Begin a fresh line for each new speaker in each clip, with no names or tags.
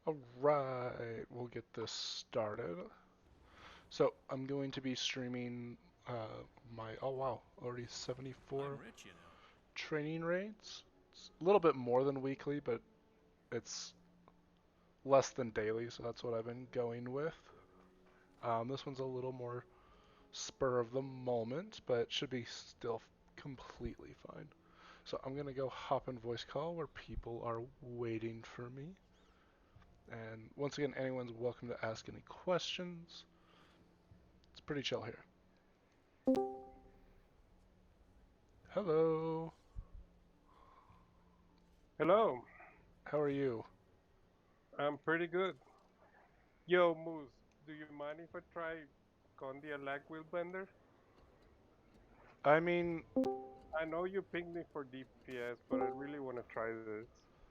Alright, we'll get this started. So, I'm going to be streaming oh wow, already 74
I'm rich, you know.
training raids. It's a little bit more than weekly, but it's less than daily, so that's what I've been going with. This one's a little more spur of the moment, but should be still completely fine. So I'm gonna go hop in voice call where people are waiting for me. And once again, anyone's welcome to ask any questions. It's pretty chill here. Hello.
Hello,
How are you?
I'm pretty good. Yo, Moose, do you mind if I try Condia Lag Wheel Blender?
I mean,
I know you pinged me for DPS, but I really want to try this.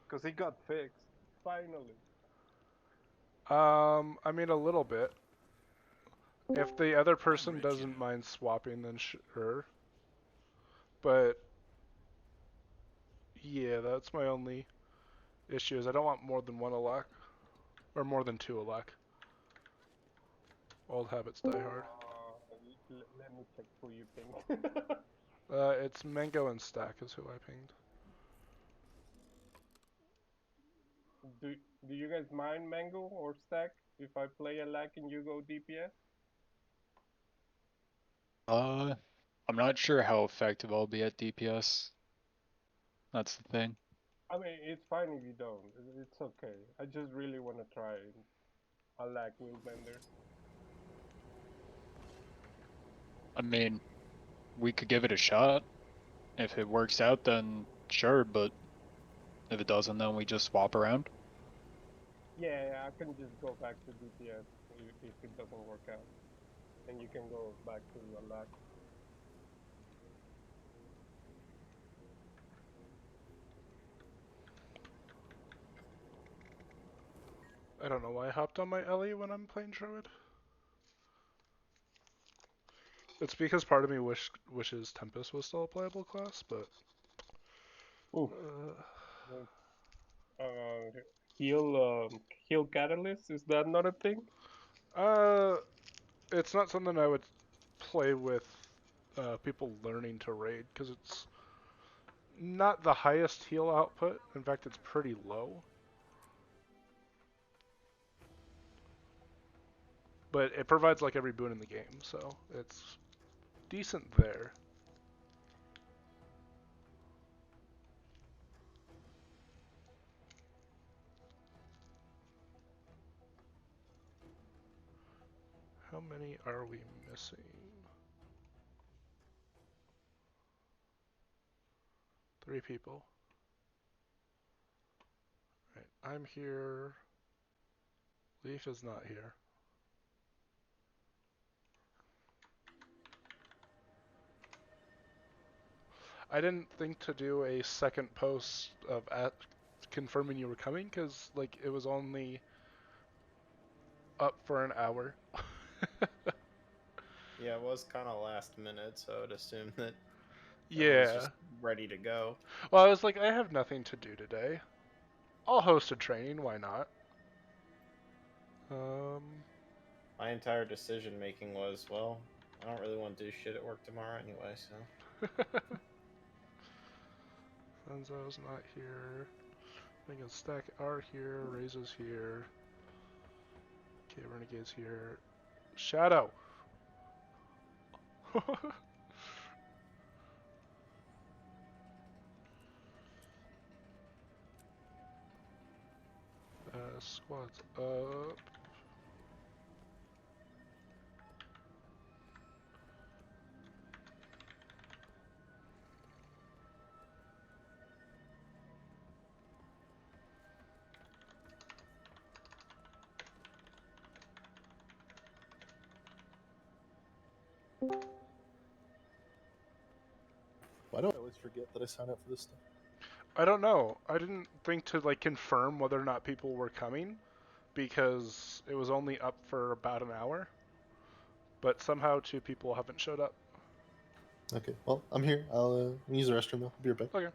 Because it got fixed. Finally.
a little bit. If the other
I'm
person
rich, you
doesn't
know.
mind swapping, then sure. But yeah, that's my only issue is I don't want more than one Alak, or more than two Alak. Old habits die hard.
Let me check who you pinged.
It's Mango and Stack is who I pinged.
do, do you guys mind Mango or Stack if I play a Lag and you go DPS?
Uh, I'm not sure how effective I'll be at DPS. That's the thing.
I mean, it's fine if you don't. It's okay. I just really want to try a Lag Wheel Blender.
I mean, we could give it a shot. If it works out, then sure, but if it doesn't, then we just swap around.
Yeah, I can just go back to DPS if it doesn't work out. And you can go back to Alak.
I don't know why I hopped on my Ellie when I'm playing Druid. It's because part of me wishes Tempest was still a playable class, but
Oof.
uh,
Uh, heal catalyst, is that not a thing?
uh, it's not something I would play with people learning to raid because it's not the highest heal output. In fact, it's pretty low. But it provides like every boon in the game, so it's decent there. How many are we missing? 3 people. Right, I'm here. Leaf is not here. I didn't think to do a second post of confirming you were coming because like it was only up for an hour.
Yeah, it was kind of last minute, so I would assume that everyone's
Yeah.
just ready to go.
Well, I was like, I have nothing to do today. I'll host a training. Why not? Um.
My entire decision making was, well, I don't really want to do shit at work tomorrow anyway, so.
Senzo's not here. I can stack are here. Raises here. Okay, Renegade's here. Shadow. Squats up.
Why do I always forget that I signed up for this stuff?
I don't know. I didn't think to like confirm whether or not people were coming because it was only up for about an hour. But somehow 2 people haven't showed up.
Okay, well, I'm here. I'll use the restroom now. I'll be right back.
Okay.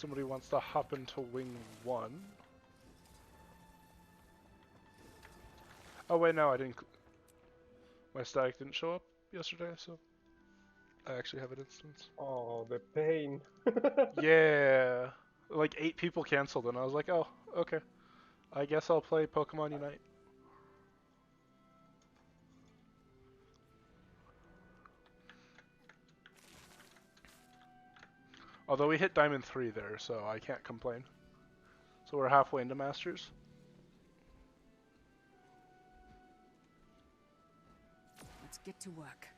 somebody wants to hop into wing 1. Oh wait, no, I didn't. My static didn't show up yesterday, so I actually have an instance.
Oh, the pain.
Yeah, like 8 people canceled, and I was like, oh, okay. I guess I'll play Pokemon Unite. Although we hit Diamond 3 there, so I can't complain. So we're halfway into Masters.
Let's get to work.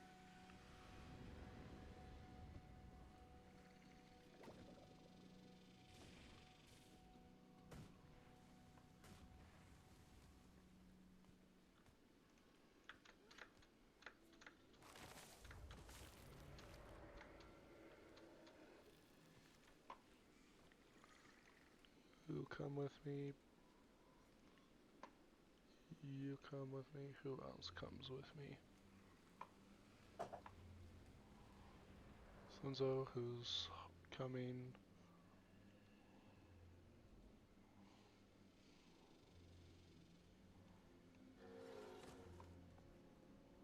You come with me. You come with me. Who else comes with me? Sunzo, who's coming.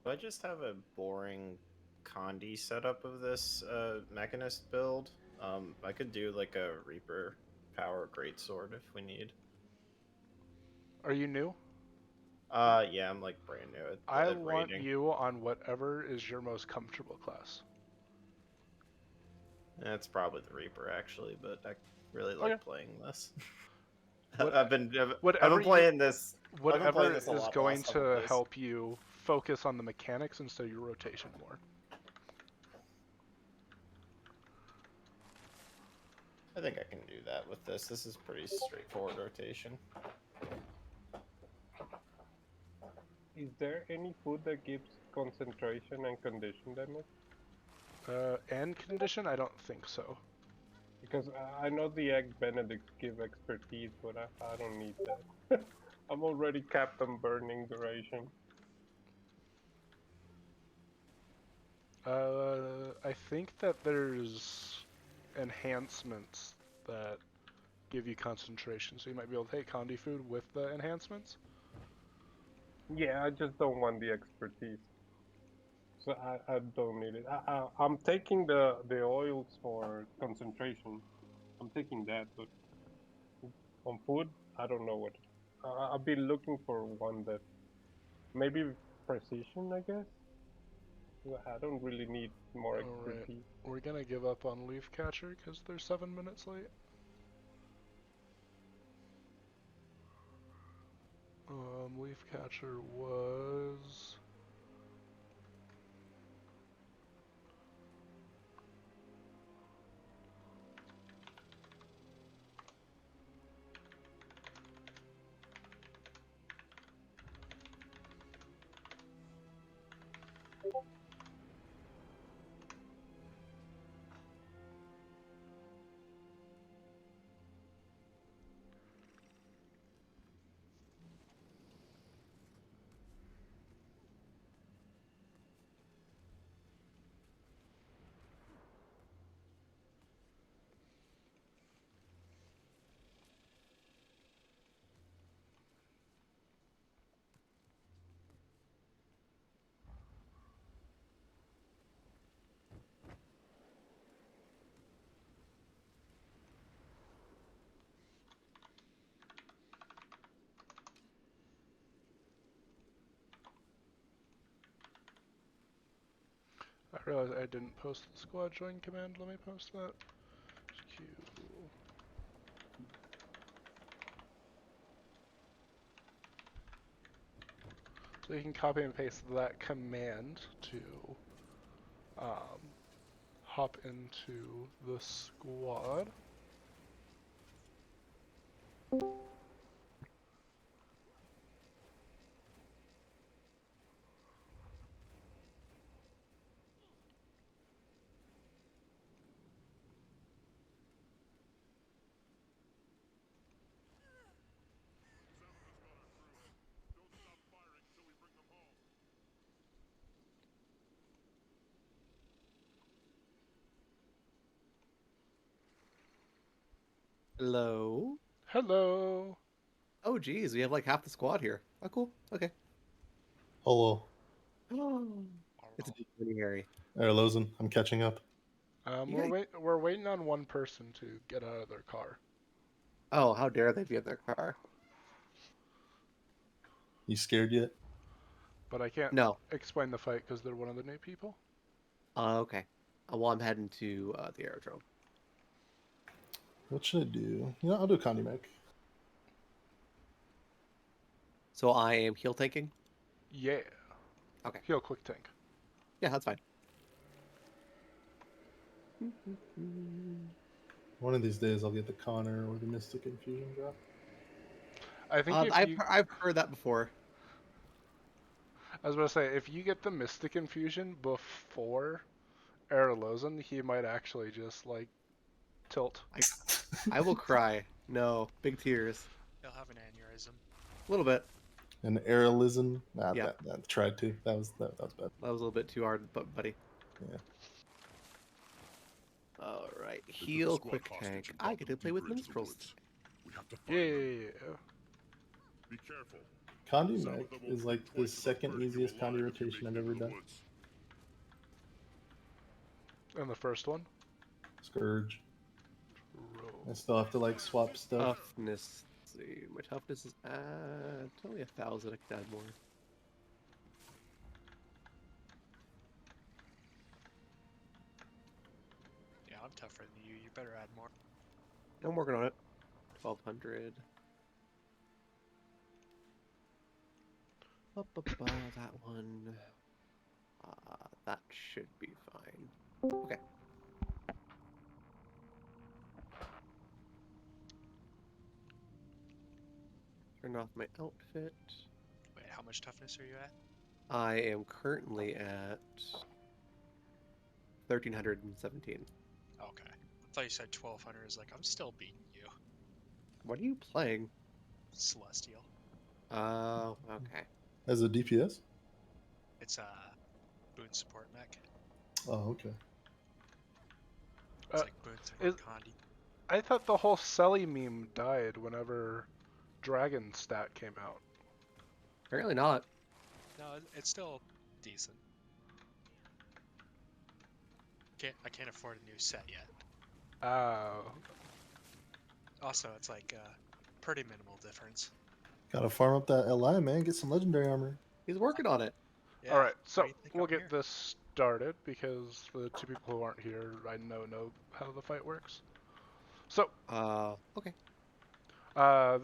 Do I just have a boring Condi setup of this Mechanist build? I could do like a Reaper Power Greatsword if we need.
Are you new?
Yeah, I'm like brand new
I
at
want
raiding.
you on whatever is your most comfortable class.
That's probably the Reaper actually, but I really like
Okay.
playing this.
What-
I've been
whatever
playing this.
Whatever
this a
is
lot the
going
last couple
to
days.
help you focus on the mechanics instead of your rotation more.
I think I can do that with this. This is pretty straightforward rotation.
Is there any food that gives concentration and condition damage?
And condition? I don't think so.
Because I know the Egg Benedicts give expertise, but I don't need that. I'm already capped on burning duration.
I think that there's enhancements that give you concentration, so you might be able to take Condi food with the enhancements.
Yeah, I just don't want the expertise. So I don't need it. I'm taking the oils for concentration. I'm taking that, but on food, I don't know what. I've been looking for one that maybe precision, I guess. I don't really need more
Alright,
expertise.
we're gonna give up on Leaf Catcher because they're 7 minutes late. Leaf Catcher was... I realized I didn't post the squad join command. Let me post that. Q. So you can copy and paste that command to hop into the squad.
Hello.
Hello.
Oh, geez, we have like half the squad here. Oh, cool. Okay.
Hello.
Oh, it's a pretty Harry.
Erlozen, I'm catching up.
You guys-
We're waiting on one person to get out of their car.
Oh, how dare they be in their car?
You scared yet?
But I can't
No.
explain the fight because they're one of the new people.
Okay. Well, I'm heading to the aerodrome.
What should I do? You know, I'll do Condi Mech.
So I am heal tanking.
Yeah.
Okay.
Heal quick tank.
Yeah, that's fine.
One of these days I'll get the Connor or the Mystic Infusion drop.
I think if you,
I've heard that before.
I was about to say, if you get the Mystic Infusion before Erlozen, he might actually just like tilt.
I will cry. No, big tears.
He'll have an aneurysm.
A little bit.
And Erlism. Nah,
Yeah.
that tried to. That was bad.
That was a little bit too hard, but buddy.
Yeah.
All right, heal quick tank. I get to play with minstrels.
Yeah.
Be careful.
Condi Mech is like the second easiest Condi rotation I've ever done.
And the first one.
Scourge.
Roll.
I still have to like swap stuff.
Toughness. Let's see, my toughness is it's only 1,000. I could add more.
Yeah, I'm tougher than you. You better add more.
I'm working on it. 1,200. That one. That should be fine. Okay. Turn off my outfit.
Wait, how much toughness are you at?
I am currently at 1,317.
Okay. I thought you said 1,200. I was like, I'm still beating you.
What are you playing?
Celestial.
Oh, okay.
As a DPS?
It's a boon support mech.
Oh, okay.
It's like boons and Condi.
I thought the whole Selly meme died whenever Dragon stat came out.
Apparently not.
No, it's still decent. I can't afford a new set yet. Also, it's like a pretty minimal difference.
Gotta farm up that LI, man. Get some legendary armor.
He's working on it.
Yeah,
All right, so
what do you think
we'll
I'm
get
here?
this started because for the two people who aren't here, I know how the fight works. So,
Okay.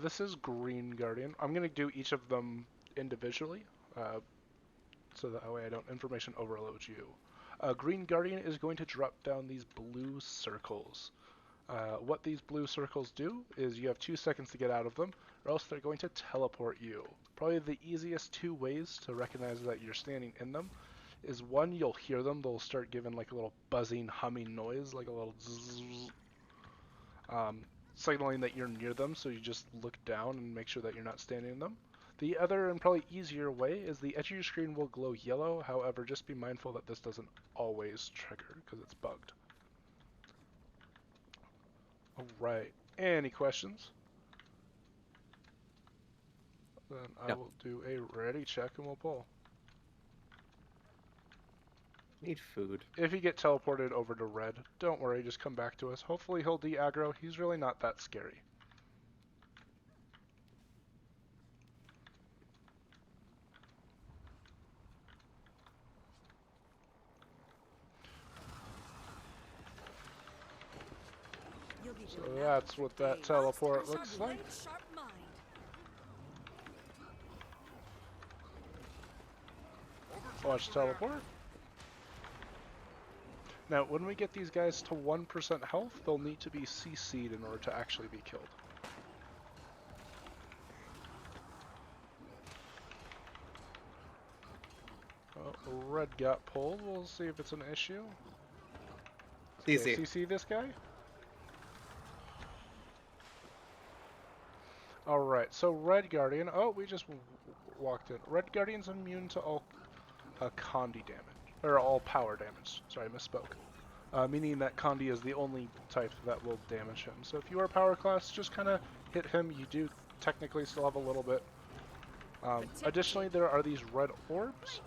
this is Green Guardian. I'm gonna do each of them individually, so that way I don't information overload you. Green Guardian is going to drop down these blue circles. What these blue circles do is you have 2 seconds to get out of them, or else they're going to teleport you. Probably the easiest 2 ways to recognize that you're standing in them is one, you'll hear them, they'll start giving like a little buzzing, humming noise, like a little zzz, signaling that you're near them, so you just look down and make sure that you're not standing in them. The other and probably easier way is the edge of your screen will glow yellow, however just be mindful that this doesn't always trigger because it's bugged. Alright, any questions? Then I will do a ready check and we'll pull.
Need food.
If you get teleported over to red, don't worry, just come back to us. Hopefully he'll de-aggro, he's really not that scary. So that's what that teleport looks like. Watch teleport. Now, when we get these guys to 1% health, they'll need to be CC'd in order to actually be killed. Oh, red got pulled. We'll see if it's an issue.
CC.
Okay, CC this guy. Alright, so Red Guardian. Oh, we just walked in. Red Guardian's immune to all Condi damage. Or all power damage. Sorry, I misspoke. meaning that Condi is the only type that will damage him. So if you are power class, just kind of hit him. You do technically still have a little bit. Additionally, there are these red orbs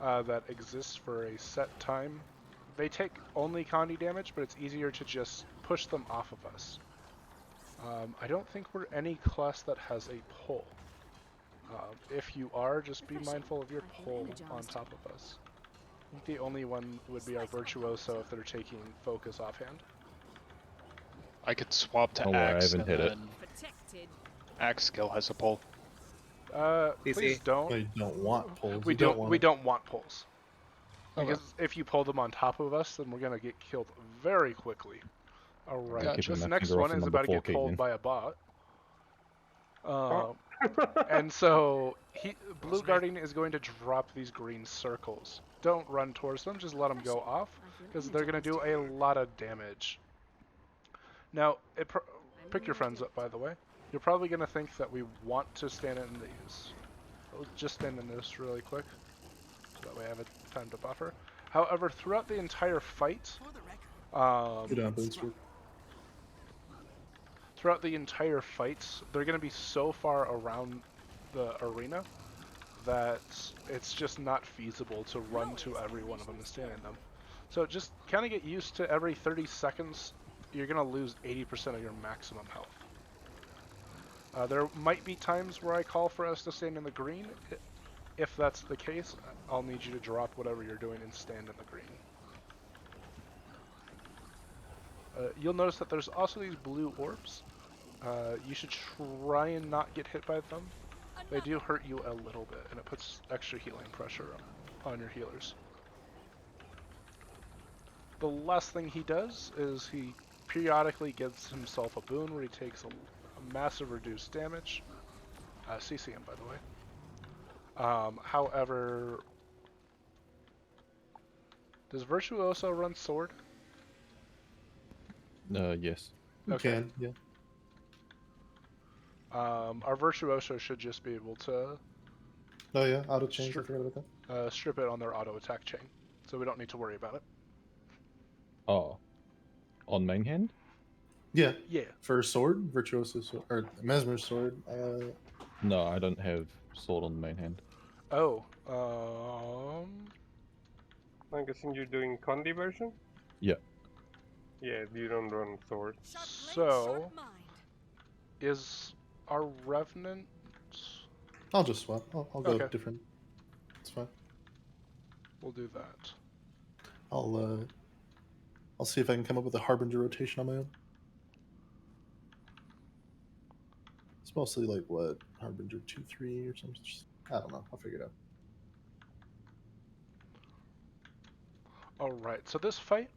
that exist for a set time. They take only Condi damage, but it's easier to just push them off of us. I don't think we're any class that has a pull. If you are, just be mindful of your pull on top of us. I think the only one would be our Virtuoso if they're taking focus offhand.
I could swap to
Don't worry, I
Axe,
haven't
and
hit it.
then Axe skill has a pull.
Please don't.
We don't want pulls.
We
You
don't.
want
We
it.
don't want pulls.
Okay.
Because if you pull them on top of us, then we're gonna get killed very quickly. Alright,
Yeah, keeping
this
my
next
finger off
one
the
is
number
about to get
4,
pulled
Caitlin.
by a bot. And so, Blue Guardian is going to drop these green circles. Don't run towards them, just let them go off, because they're going to do a lot of damage. Now, pick your friends up, by the way. You're probably going to think that we want to stand in these. I'll just stand in this really quick, so that way I have time to buffer. However, throughout the entire fight,
Good job, Booster.
throughout the entire fight, they're going to be so far around the arena that it's just not feasible to run to every one of them and stand in them. So just kind of get used to every 30 seconds, you're going to lose 80% of your maximum health. There might be times where I call for us to stand in the green. If that's the case, I'll need you to drop whatever you're doing and stand in the green. You'll notice that there's also these blue orbs. You should try and not get hit by them. They do hurt you a little bit, and it puts extra healing pressure on your healers. The last thing he does is he periodically gives himself a boon where he takes a massive reduced damage. CC him, by the way. However, does Virtuoso run sword?
Yes.
You
Okay.
can, yeah.
Our Virtuoso should just be able to
Oh yeah, auto change. I
Sure.
forgot about that.
strip it on their auto attack chain, so we don't need to worry about it.
Oh. On main hand?
Yeah,
Yeah.
for sword, Virtuoso sword, or Mesmer's sword.
No, I don't have sword on the main hand.
Oh,
I'm guessing you're doing Condi version?
Yeah.
Yeah, you don't run sword.
so is our Revenant?
I'll just swap. I'll go
Okay.
different. It's fine.
We'll do that.
I'll see if I can come up with a Harbinger rotation on my own. It's mostly like what Harbinger 2-3 or something. I don't know. I'll figure it out.
Alright, so this fight,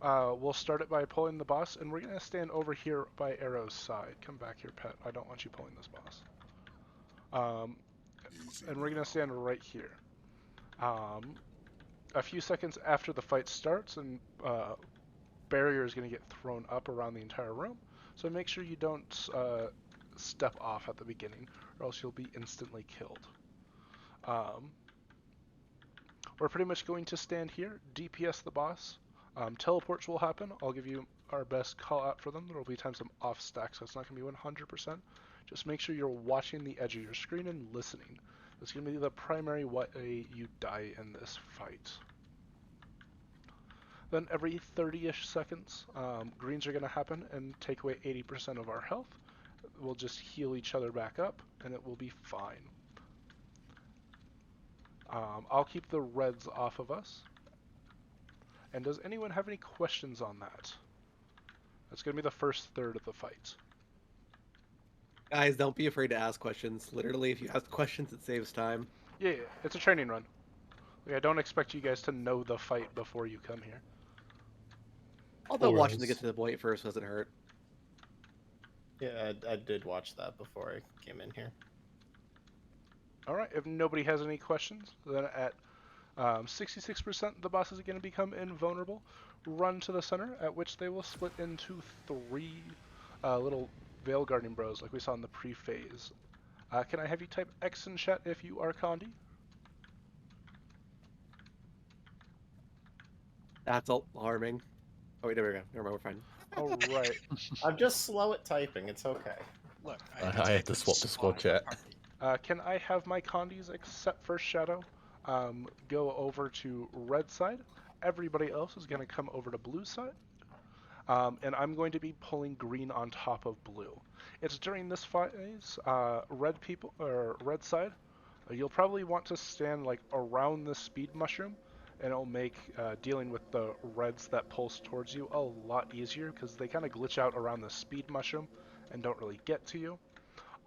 we'll start it by pulling the boss, and we're going to stand over here by Arrow's side. Come back here, pet. I don't want you pulling this boss. And we're going to stand right here. A few seconds after the fight starts, and barrier is going to get thrown up around the entire room, so make sure you don't step off at the beginning, or else you'll be instantly killed. We're pretty much going to stand here, DPS the boss. Teleports will happen. I'll give you our best call out for them. There will be times I'm off stack, so it's not going to be 100%. Just make sure you're watching the edge of your screen and listening. That's going to be the primary way you die in this fight. Then every 30-ish seconds, greens are going to happen and take away 80% of our health. We'll just heal each other back up, and it will be fine. I'll keep the reds off of us. And does anyone have any questions on that? That's going to be the first third of the fight.
Guys, don't be afraid to ask questions. Literally, if you ask questions, it saves time.
Yeah, it's a training run. Like, I don't expect you guys to know the fight before you come here.
Although watching to
Alright.
get to the point first doesn't hurt.
Yeah, I did watch that before I came in here.
Alright, if nobody has any questions, then at 66% the bosses are going to become invulnerable. Run to the center, at which they will split into 3 little Veil Guardian Bros like we saw in the pre-phase. Can I have you type X in chat if you are Condi?
That's alarming. Oh wait, there we go. Never mind, we're fine.
All right.
I'm just slow at typing. It's okay.
Look,
I had to swap the squad chat.
Can I have my condies, except for Shadow, go over to red side? Everybody else is going to come over to blue side. And I'm going to be pulling green on top of blue. It's during this phase, red people or red side, you'll probably want to stand like around the speed mushroom, and it'll make dealing with the reds that pulse towards you a lot easier because they kind of glitch out around the speed mushroom and don't really get to you.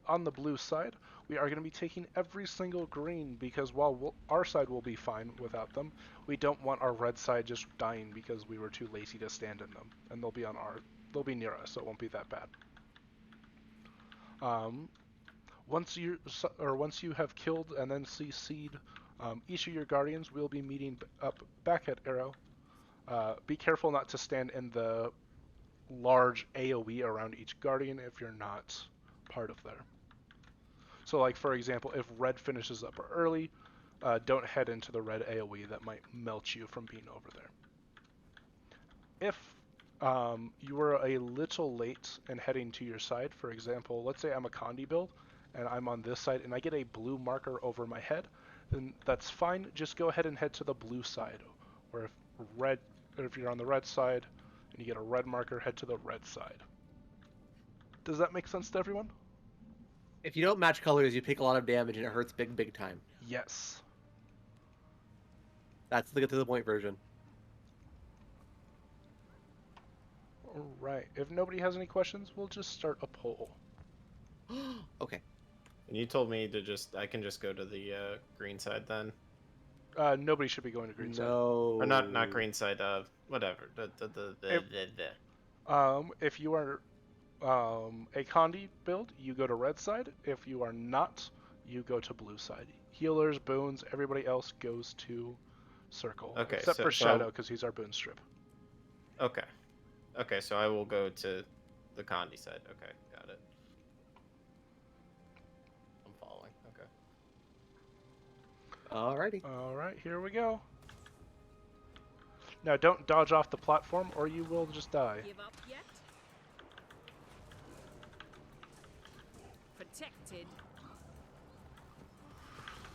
On the blue side, we are going to be taking every single green because while our side will be fine without them, we don't want our red side just dying because we were too lazy to stand in them, and they'll be near us, so it won't be that bad. Once you have killed and then CC'd each of your guardians, we'll be meeting up back at Arrow. Be careful not to stand in the large AoE around each guardian if you're not part of there. So like for example, if red finishes up early, don't head into the red AoE that might melt you from being over there. If you were a little late in heading to your side, for example, let's say I'm a Condi build and I'm on this side and I get a blue marker over my head, then that's fine. Just go ahead and head to the blue side. Or if you're on the red side and you get a red marker, head to the red side. Does that make sense to everyone?
If you don't match colors, you take a lot of damage and it hurts big time.
Yes.
That's the get to the point version.
Alright, if nobody has any questions, we'll just start a poll.
Okay.
And you told me to I can just go to the green side then?
Nobody should be going to green side.
No.
Or not green side, whatever.
If you are a Condi build, you go to red side. If you are not, you go to blue side. Healers, boons, everybody else goes to circle.
Okay,
except for Shadow, because he's our boon strip.
Okay. Okay, so I will go to the Condi side. Okay, got it. I'm following. Okay.
Alrighty.
Alright, here we go. Now don't dodge off the platform or you will just die.
Give up yet? Protected.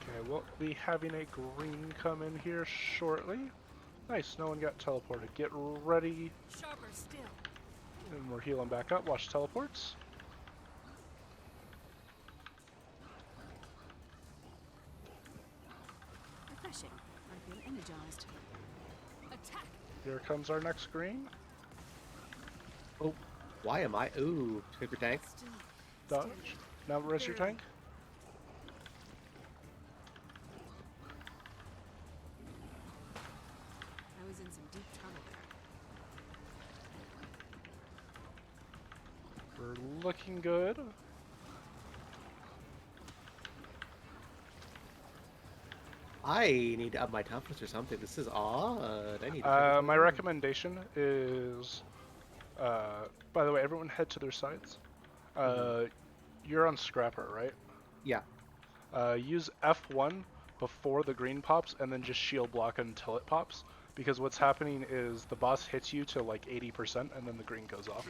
Okay, we'll be having a green come in here shortly. Nice, no one got teleported. Get ready.
Sharper still.
And we're healing back up. Watch teleports.
Refreshing. I feel energized. Attack.
Here comes our next green.
Oh, why am I? Ooh, super tank.
Still.
Dodge. Now res your tank.
I was in some deep trouble there.
We're looking good.
I need to up my toughness or something. This is odd. I need to
My recommendation is, by the way, everyone head to their sides. You're on Scrapper, right?
Yeah.
Use F1 before the green pops and then just shield block until it pops. Because what's happening is the boss hits you to like 80% and then the green goes off.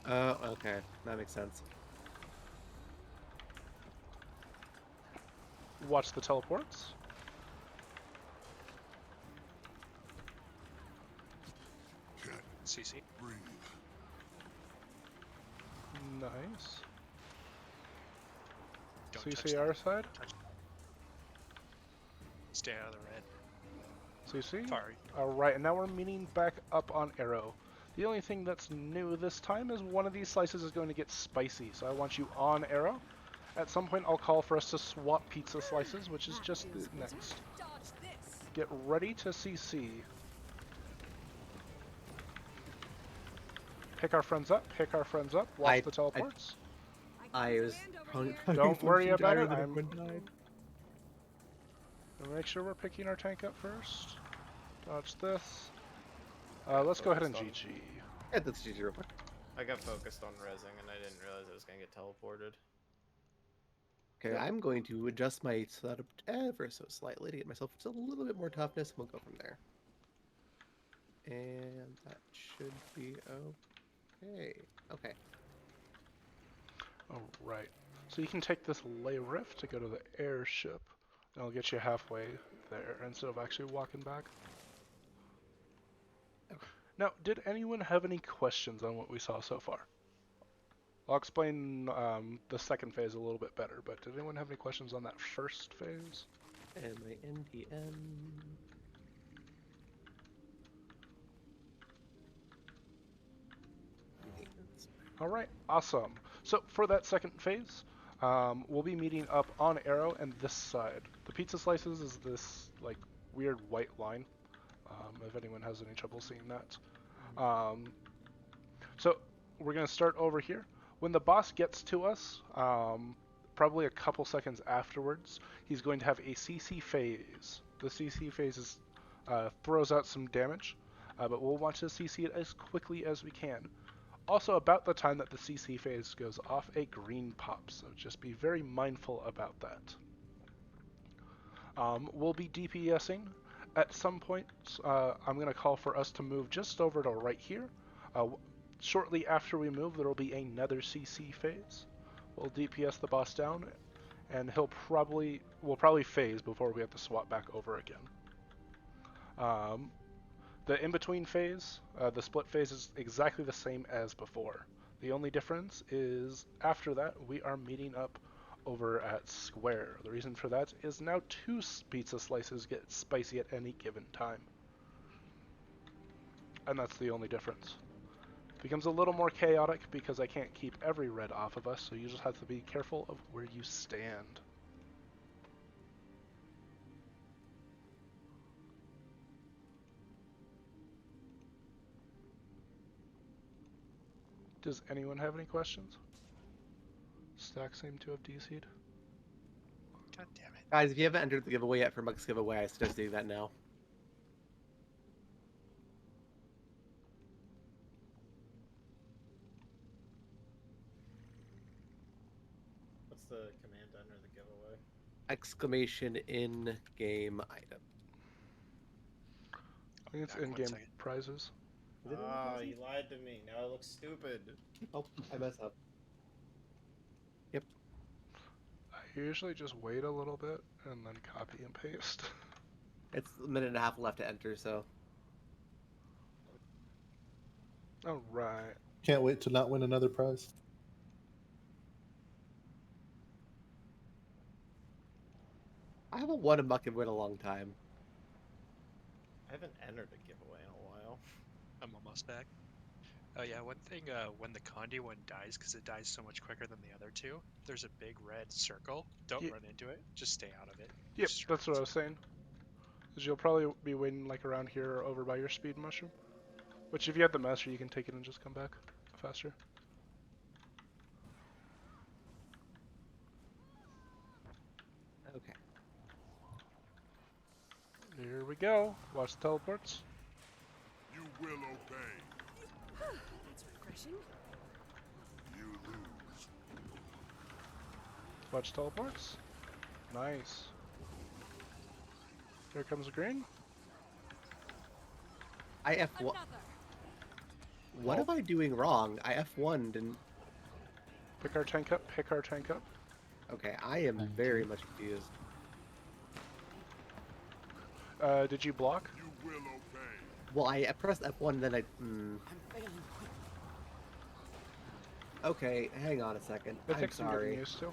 Okay. That makes sense.
Watch the teleports.
CC.
Breathe.
Nice.
Don't touch
CC our side.
Stay out of the red.
CC.
Sorry.
Alright, and now we're meeting back up on Arrow. The only thing that's new this time is one of these slices is going to get spicy, so I want you on Arrow. At some point I'll call for us to swap pizza slices, which is just next. Get ready to CC. Pick our friends up, pick our friends up, watch the teleports.
I was probably
Don't worry about it,
I'm...
We'll make sure we're picking our tank up first. Dodge this. Let's go ahead and GG.
Yeah, that's GG real quick.
I got focused on rezzing and I didn't realize I was gonna get teleported.
Okay, I'm going to adjust my setup ever so slightly to get myself just a little bit more toughness, and we'll go from there. And that should be okay. Okay.
All right. So you can take this lay rift to go to the airship. And I'll get you halfway there instead of actually walking back. Now, did anyone have any questions on what we saw so far? I'll explain the second phase a little bit better, but did anyone have any questions on that first phase?
And my NDM. Maintenance.
All right, awesome. So for that second phase, we'll be meeting up on Arrow and this side. The pizza slices is this like weird white line. If anyone has any trouble seeing that. So we're gonna start over here. When the boss gets to us, probably a couple seconds afterwards, he's going to have a CC phase. The CC phase throws out some damage, but we'll want to CC it as quickly as we can. Also, about the time that the CC phase goes off, a green pops, so just be very mindful about that. We'll be DPSing. At some point, I'm going to call for us to move just over to right here. Shortly after we move, there will be another CC phase. We'll DPS the boss down, and we'll probably phase before we have to swap back over again. The in-between phase, the split phase, is exactly the same as before. The only difference is after that we are meeting up over at Square. The reason for that is now 2 pizza slices get spicy at any given time. And that's the only difference. It becomes a little more chaotic because I can't keep every red off of us, so you just have to be careful of where you stand. Does anyone have any questions? Stack seem to have DC'd.
God damn it.
Guys, if you haven't entered the giveaway yet for Muck's giveaway, I suggest doing that now.
What's the command to enter the giveaway?
Exclamation in game item.
I think it's
Back 1
in-game
second.
prizes.
Ah, you lied to me. Now it looks stupid.
Oh, I messed up.
I usually just wait a little bit and then copy and paste.
It's a minute and a half left to enter, so.
Alright.
Can't wait to not win another prize.
I haven't won a Muck and win a long time.
I haven't entered a giveaway in a while.
I'm almost back. Oh yeah, one thing, when the Condi one dies, because it dies so much quicker than the other two, there's a big red circle. Don't run into it. Just stay out of it.
Yep,
Just
that's what I
runs.
was saying. Because you'll probably be waiting like around here or over by your speed mushroom. Which if you have the master, you can take it and just come back faster.
Okay.
Here we go. Watch the teleports.
You will obey.
That's refreshing.
You lose.
Watch teleports. Nice. Here comes the green.
I F1.
Another.
What am I doing wrong? I F1'd and.
Pick our tank up, pick our tank up.
Okay, I am very much confused.
Did you block?
You will obey.
Well, I pressed F1 and then I.
I'm failing quick.
Okay, hang on a second.
It
I'm
takes some getting
sorry.
used to.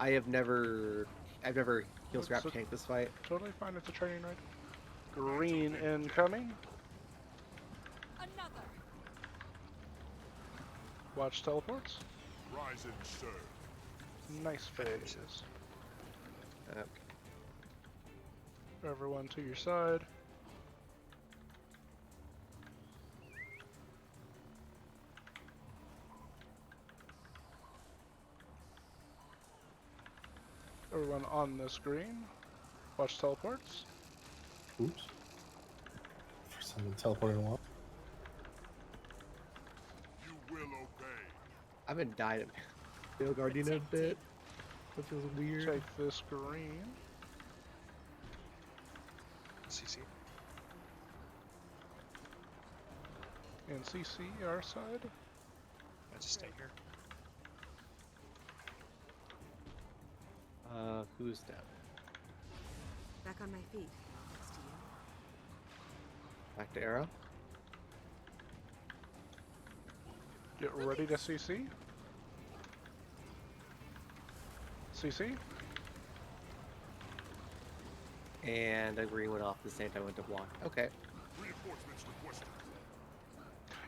I've never heal scrap
So-
tanked this fight.
Totally fine, it's a training ride. Green incoming.
Another.
Watch teleports.
Rise and serve.
Nice phase.
Okay.
Everyone to your side. Everyone on the screen. Watch teleports.
Oops. First time I've been teleported in a while.
You will obey.
I haven't died in Steel Guardian in a bit. That feels weird.
Take this green.
CC.
And CC our side.
Let's just stay here.
Who's down?
Back on my feet. Thanks to you.
Back to Arrow.
Get ready to CC. CC.
And a green went off the same time I went to block. Okay.
Reinforcements requested.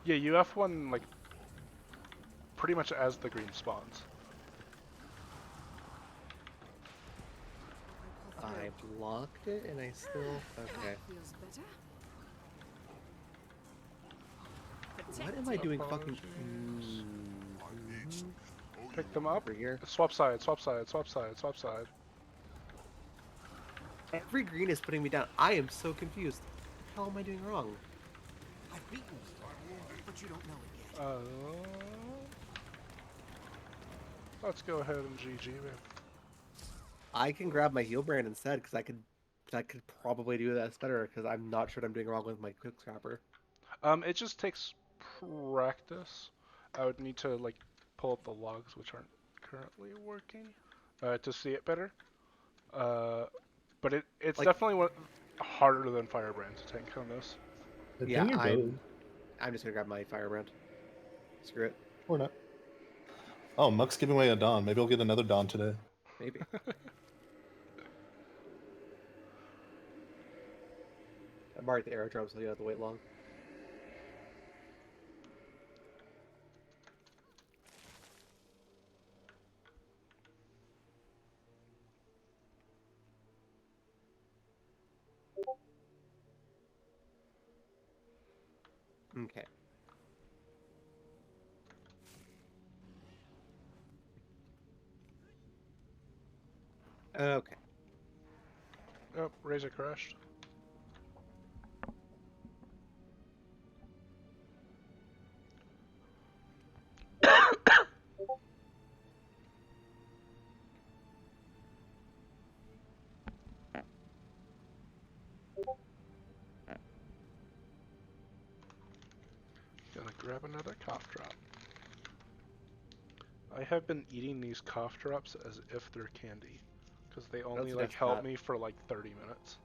Yeah, you F1 like pretty much as the green spawns.
I blocked it and I still. Okay.
That feels better.
What am I doing fucking.
Pick them up.
Over here.
Swap side, swap side, swap side, swap side.
Every green is putting me down. I am so confused. What the hell am I doing wrong?
I've beaten you, but you don't know it yet.
Let's go ahead and GG, man.
I can grab my heal brand instead because I could probably do that better because I'm not sure what I'm doing wrong with my quick scrapper.
It just takes practice. I would need to like pull up the logs, which aren't currently working, to see it better. But it's
Like-
definitely harder than Firebrand to tank on this.
Yeah,
Ping your goad.
I'm just gonna grab my firebrand. Screw it.
Or not. Oh, Muck's giving away a Dawn. Maybe I'll get another Dawn today.
Maybe. I marked the aerodrome so you don't have to wait long. Okay. Okay.
Oh, Razor crashed. Gonna grab another cough drop. I have been eating these cough drops as if they're candy, because they only like
suggest
help
that.
me for like 30 minutes.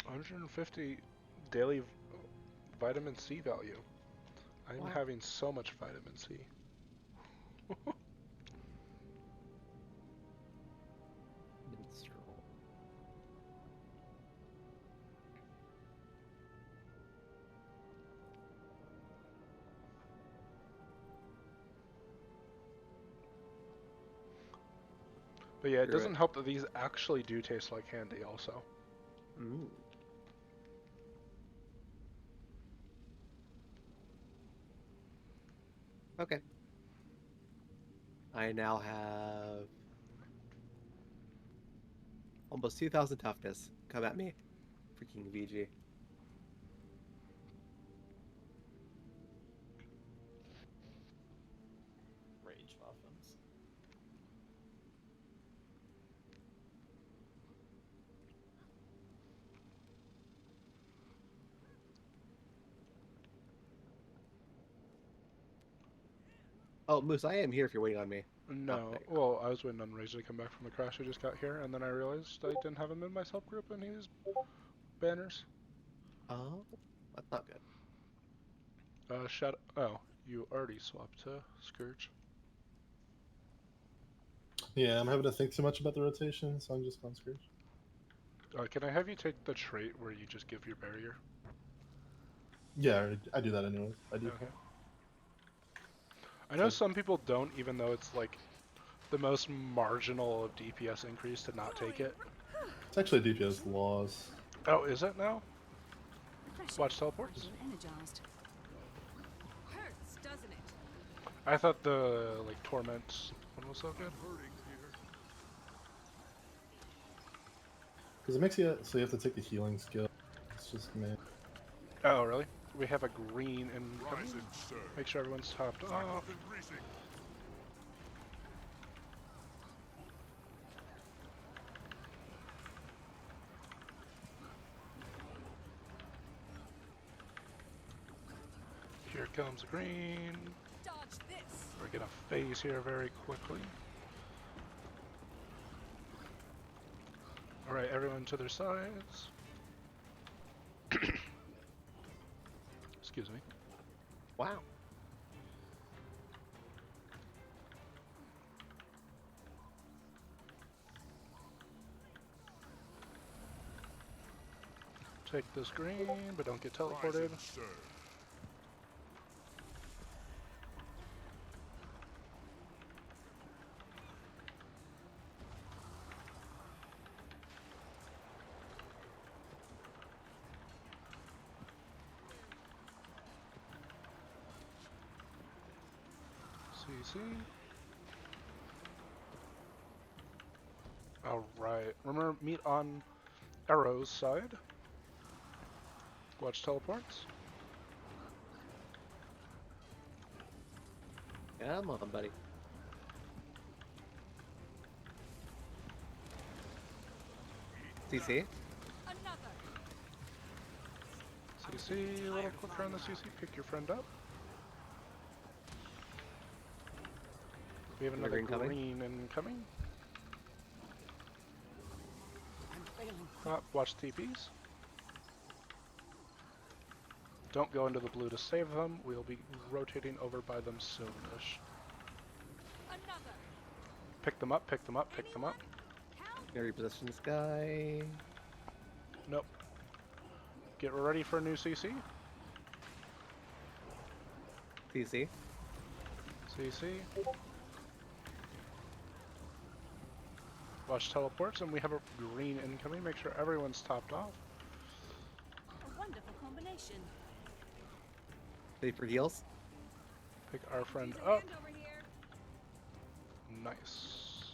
$150 daily vitamin C value. I'm
Wow.
having so much vitamin C.
Minstrel.
But yeah, it
Screw
doesn't
it.
help that these actually do taste like candy also.
Ooh. Okay. I now have almost 2,000 toughness. Come at me, freaking VG.
Rage muffins.
Oh, Moose, I am here if you're waiting on me.
No,
there you
well, I was waiting on Razor to come back from the crash. I just got here, and then I realized I didn't have him in my sub group, and he was banners.
Oh, that's not good.
Shadow. Oh, you already swapped to Scourge.
Yeah, I'm having to think too much about the rotation, so I'm just going Scourge.
Can I have you take the trait where you just give your barrier?
Yeah, I do that anyways. I do.
Okay. I know some people don't, even though it's like the most marginal of DPS increase to not take it.
It's actually a DPS loss.
Oh, is it now?
Refreshing.
Watch teleports?
Feeling energized. Hurts, doesn't it?
I thought the like torment one was so good.
Because it makes you so you have to take the healing skill. It's just man.
Oh, really? We have a green and
Rising, sir.
make sure everyone's topped off.
Increasing.
comes the green.
Dodge this.
We're gonna phase here very quickly. Alright, everyone to their sides. Excuse me.
Wow.
Take this green, but don't get
Rise
teleported.
and serve.
CC. Alright, remember, meet on Arrow's side. Watch teleports.
Come on, buddy. CC.
Another.
CC, a little quicker on the CC. Pick your friend up. We have another
green coming?
green incoming.
I'm failing.
Watch TPs. Don't go into the blue to save them. We'll be rotating over by them soonish.
Another.
Pick them up, pick them up, pick them up.
Count.
Gonna reposition this guy.
Nope. Get ready for a new CC.
CC.
CC. Watch teleports, and we have a green incoming. Make sure everyone's topped off.
A wonderful combination.
Ready for heals?
Pick our friend
Use a
up.
hand over here.
Nice.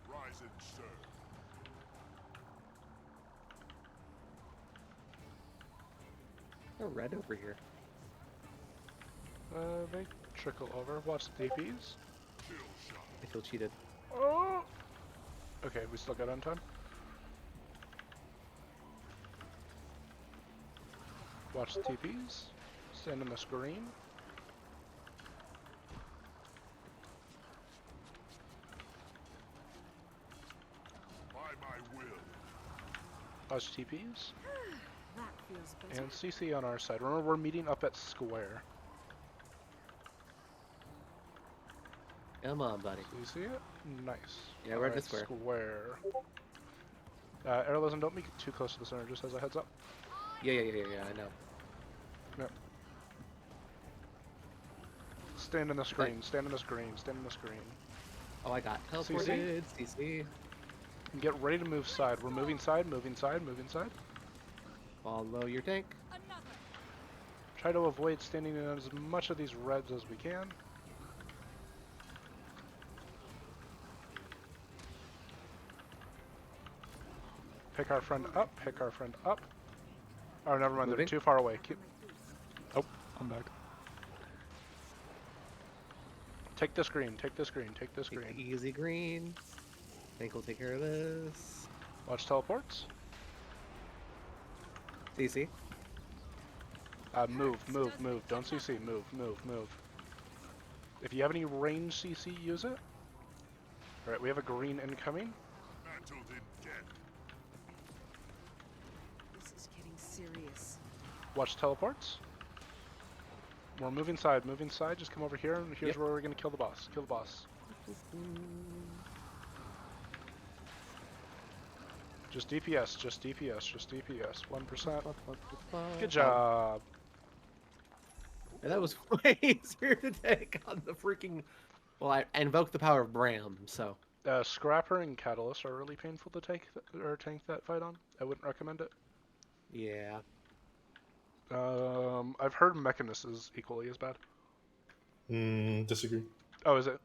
Rise and serve.
A red over here.
They trickle over. Watch the DPs.
Kill shot.
I feel cheated.
Oh! Okay, we still got on time. Watch the TPs. Stand in this green.
By my will.
Watch TPs.
That feels better.
And CC on our side. Remember, we're meeting up at square.
Come on, buddy.
So you see it? Nice.
Yeah, we're at the
Alright,
square.
Square. Airlism, don't make it too close to the center, just as a heads up.
Yeah, I know.
Yep. Stand in the screen, stand in the screen, stand in the screen.
Oh, I got teleported. CC.
And get ready to move side. We're moving side, moving side, moving side.
Follow your tank.
Another.
Try to avoid standing in as much of these reds as we can. Pick our friend up, pick our friend up. Oh, never mind, they're
Moving.
too far away. Keep... Oh, I'm back. Take this green, take this green, take this green.
Easy green. Tank will take care of this.
Watch teleports.
CC.
Move, move, move. Don't CC. Move, move, move. If you have any range CC, use it. Alright, we have a green incoming.
Mantled in death.
This is getting serious.
Watch teleports. We're moving side, moving side. Just come over here, and here's
Yep.
where we're gonna kill the boss. Kill the boss. Just DPS, just DPS, just DPS. 1%. Good job.
And that was way easier to take on the freaking. Well, I invoked the power of Bram, so.
Scrapper and Catalyst are really painful to take or tank that fight on. I wouldn't recommend it.
Yeah.
I've heard Mechanist is equally as bad.
Disagree.
Oh, is it?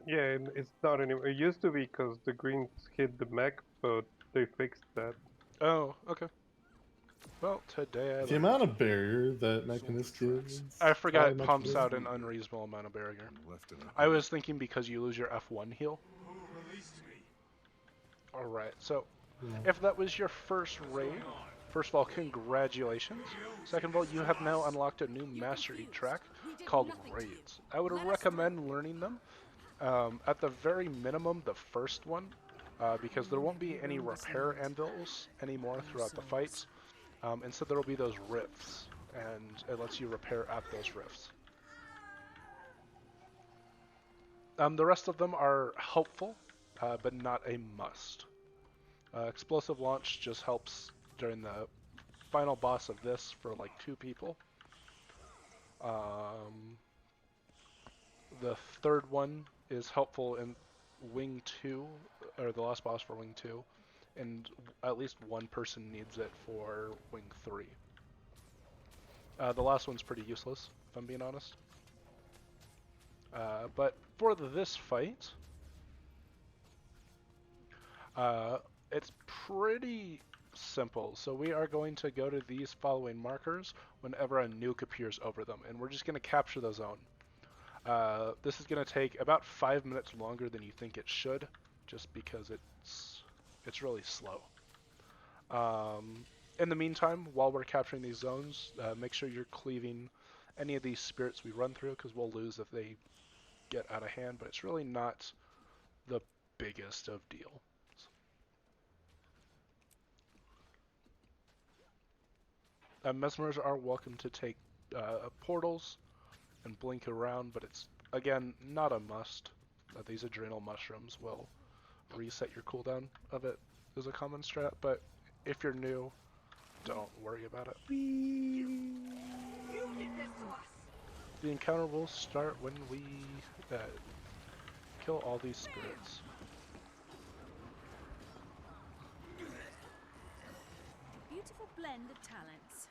Yeah, it's not anymore. It used to be because the greens hit the mech, but they fixed that.
Oh, okay. Well, today I
The amount of barrier that Mechanist gives.
I forgot
probably
it pumps
much
out
more.
an unreasonable amount of barrier.
Left in a
I was thinking because you lose your F1 heal.
Release me.
Alright, so
Yeah.
if that was your first raid, first of all, congratulations. Second of all, you have now unlocked a new mastery track called Raids. I would recommend learning them. At the very minimum, the first one, because there won't be any repair anvils anymore throughout the fights. Instead, there will be those rifts, and it lets you repair at those rifts. The rest of them are helpful, but not a must. Explosive launch just helps during the final boss of this for like 2 people. The third one is helpful in Wing 2, or the last boss for Wing 2, and at least one person needs it for Wing 3. The last one's pretty useless, if I'm being honest. But for this fight, it's pretty simple. So we are going to go to these following markers whenever a nuke appears over them, and we're just going to capture the zone. This is going to take about 5 minutes longer than you think it should, just because it's really slow. In the meantime, while we're capturing these zones, make sure you're cleaving any of these spirits we run through, because we'll lose if they get out of hand, but it's really not the biggest of deal. Mesmers are welcome to take portals and blink around, but it's, again, not a must. These adrenal mushrooms will reset your cooldown of it as a common strat, but if you're new, don't worry about it. The encounter will start when we kill all these spirits.
Beautiful blend of talents.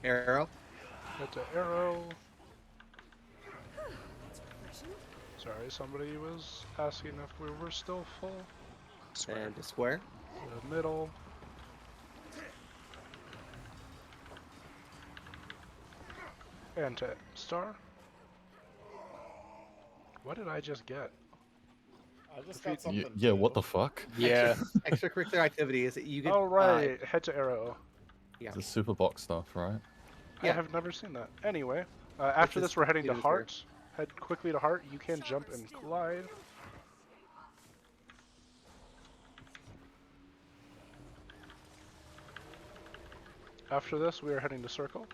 Arrow.
That's an arrow.
That's refreshing.
Sorry, somebody was asking if we were still full.
And a square.
The middle. And to star. What did I just get?
I just got something.
Yeah, what the fuck?
Yeah.
Extracurricular activities that you get.
Oh right, head to arrow.
Yeah.
It's the super box stuff, right?
I have never seen that. Anyway, after this we're heading to Heart. Head quickly to Heart. You can jump and glide. After this we are heading to Circle.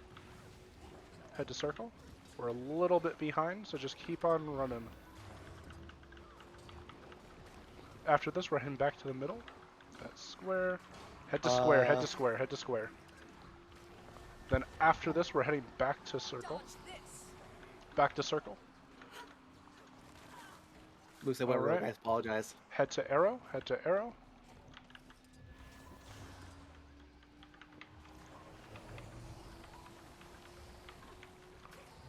Head to Circle. We're a little bit behind, so just keep on running. After this we're heading back to the middle. That's square. Head to square, head to square, head to square. Then after this, we're heading back to Circle. Back to Circle.
Moose, I went wrong, guys. Apologize.
Head to Arrow. Head to Arrow.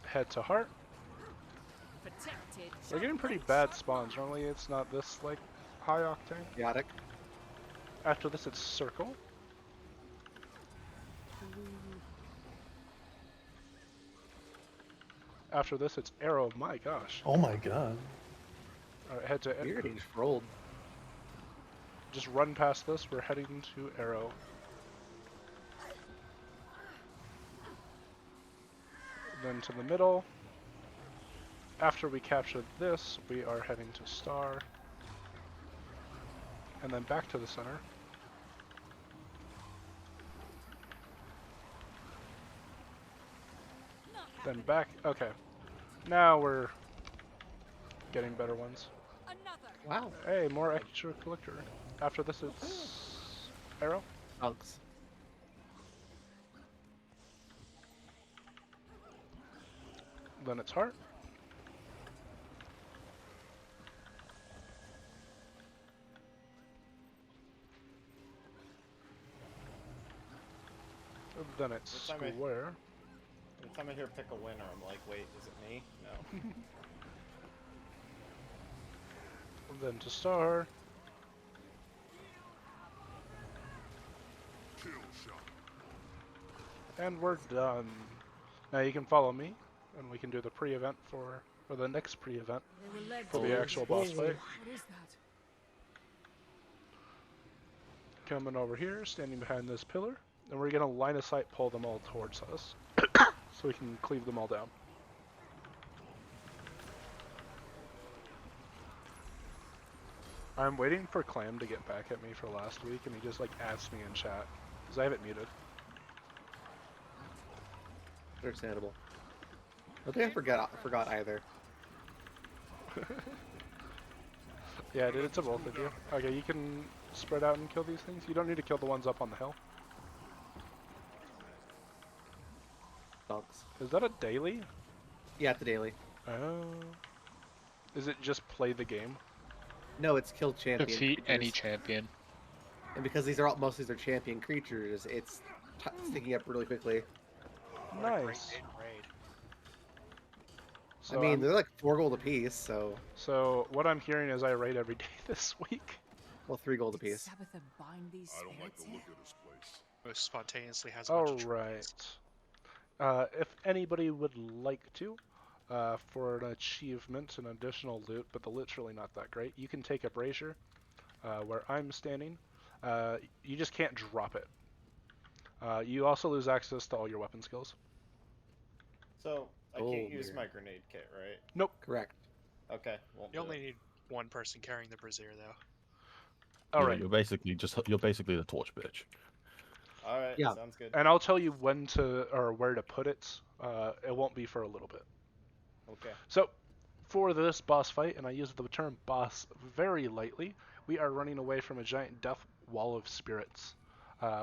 Head to Heart.
Protected.
We're getting pretty bad spawns. Normally it's not this, like, high octane.
Chaotic.
After this, it's Circle. After this, it's Arrow. My gosh.
Oh my god.
Alright, head to
Weird, he just rolled.
Just run past this. We're heading to Arrow. Then to the middle. After we capture this, we are heading to Star. And then back to the center. Then back. Okay. Now we're getting better ones.
Wow.
Hey, more extra collector. After this, it's Arrow.
Dunks.
Then it's Heart. Then it's
Every time
Square.
Every time I hear pick a winner, I'm like, wait, is it me? No.
Then to Star.
Kill shot.
And we're done. Now you can follow me, and we can do the pre-event or the next pre-event
They were led
for
to
the
us.
actual boss fight.
What is that?
Coming over here, standing behind this pillar, and we're gonna line of sight pull them all towards us, so we can cleave them all down. I'm waiting for Clam to get back at me for last week, and he just like asked me in chat, because I have it muted.
Understandable. I think I forgot either.
Yeah, I did it to both of you. Okay, you can spread out and kill these things. You don't need to kill the ones up on the hill.
Dogs.
Is that a daily?
Yeah, it's a daily.
Oh. Is it just play the game?
No, it's kill champion.
Defeat any
creatures.
champion.
And because these are all most of these are champion creatures, it's sticking up really quickly.
What a great
Nice.
day to raid.
So
I mean,
I'm-
they're like 4 gold apiece, so
So what I'm hearing is I raid every day this week.
well, 3 gold
Did
apiece.
Sabbatha bind these
I don't like
spirits
the
here?
look of this place.
Most spontaneously has a bunch of
Alright.
trophies.
If anybody would like to, for an achievement, an additional loot, but the loot's really not that great, you can take a brazier, where I'm standing. You just can't drop it. You also lose access to all your weapon skills.
So I
Oh,
can't use
dear.
my grenade kit, right?
Nope.
Correct.
Okay. Won't
You
do
only
it.
need one person carrying the brazier, though.
Yeah,
Alright.
you're basically the torch bitch.
All right.
Yeah.
Sounds good.
And I'll tell you when to, or where to put it. It won't be for a little bit.
Okay.
So, for this boss fight, and I use the term boss very lightly, we are running away from a giant death wall of spirits.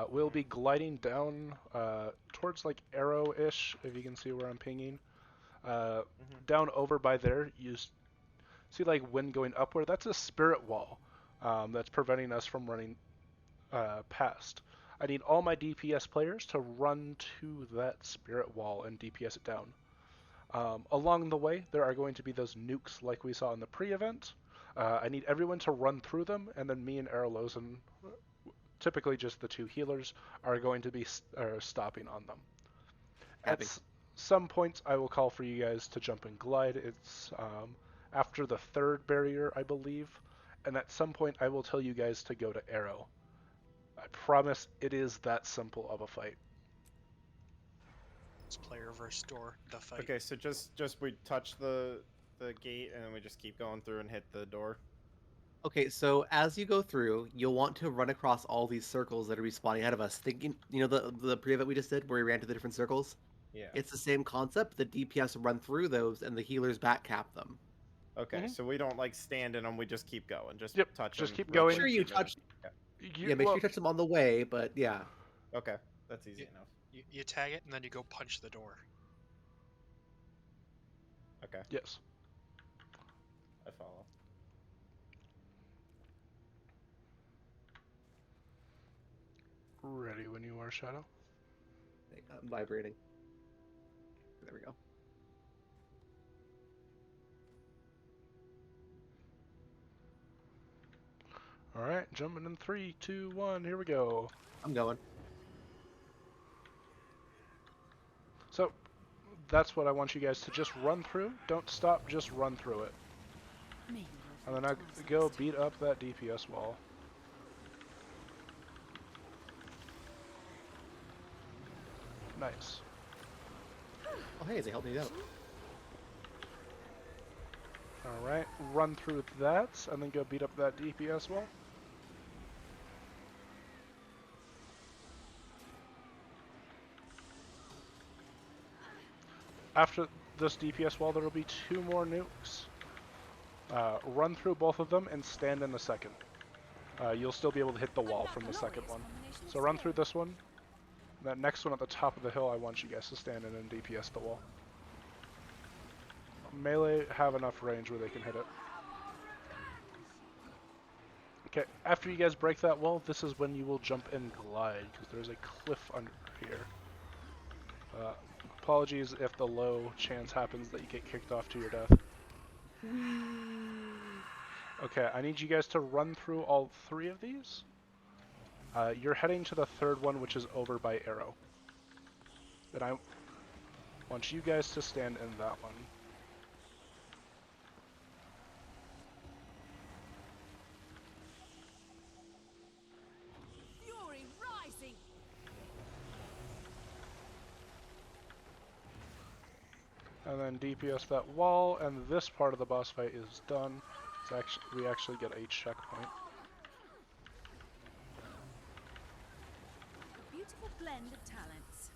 We'll be gliding down towards like Arrow-ish, if you can see where I'm pinging. Down over by there, you see like wind going upward. That's a spirit wall that's preventing us from running past. I need all my DPS players to run to that spirit wall and DPS it down. Along the way, there are going to be those nukes like we saw in the pre-event. I need everyone to run through them, and then me and Aralozen, typically just the 2 healers, are going to be stopping on them.
Happy.
At some points, I will call for you guys to jump and glide. It's after the 3rd barrier, I believe, and at some point, I will tell you guys to go to Arrow. I promise it is that simple of a fight.
It's player versus door, the fight.
Okay. So just we touch the gate and then we just keep going through and hit the door.
Okay, so as you go through, you'll want to run across all these circles that are respawning ahead of us. Thinking, you know, the pre-event we just did where we ran to the different circles?
Yeah.
It's the same concept. The DPS run through those and the healers back cap them.
Okay. So we don't like stand in them. We just keep going. Just
Yep,
touch
just
them
keep
real
going.
Make sure
quick
you
and then-
touch.
You,
Yeah, make
well,
sure you touch them on the way, but yeah.
Okay. That's easy
Yeah.
enough.
You tag it, and then you go punch the door.
Okay.
Yes.
I follow.
Ready when you are, Shadow.
I'm vibrating. There we go.
Alright, jumping in 3, 2, 1, here we go.
I'm going.
So, that's what I want you guys to just run through. Don't stop, just run through it.
Maybe
And then I go beat up that DPS wall. Nice.
Oh, hey, they helped me out.
Alright, run through that, and then go beat up that DPS wall. After this DPS wall, there will be 2 more nukes. Run through both of them and stand in the second. You'll still be able to hit the wall from the second one. So run through this one. That next one at the top of the hill, I want you guys to stand in and DPS the wall. Melee have enough range where they can hit it. Okay, after you guys break that wall, this is when you will jump and glide, because there's a cliff under here. Apologies if the low chance happens that you get kicked off to your death. Okay, I need you guys to run through all 3 of these. You're heading to the 3rd one, which is over by Arrow. Then I want you guys to stand in that one.
Fury rising.
And then DPS that wall, and this part of the boss fight is done. It's actually, we actually get a checkpoint.
A beautiful blend of talents.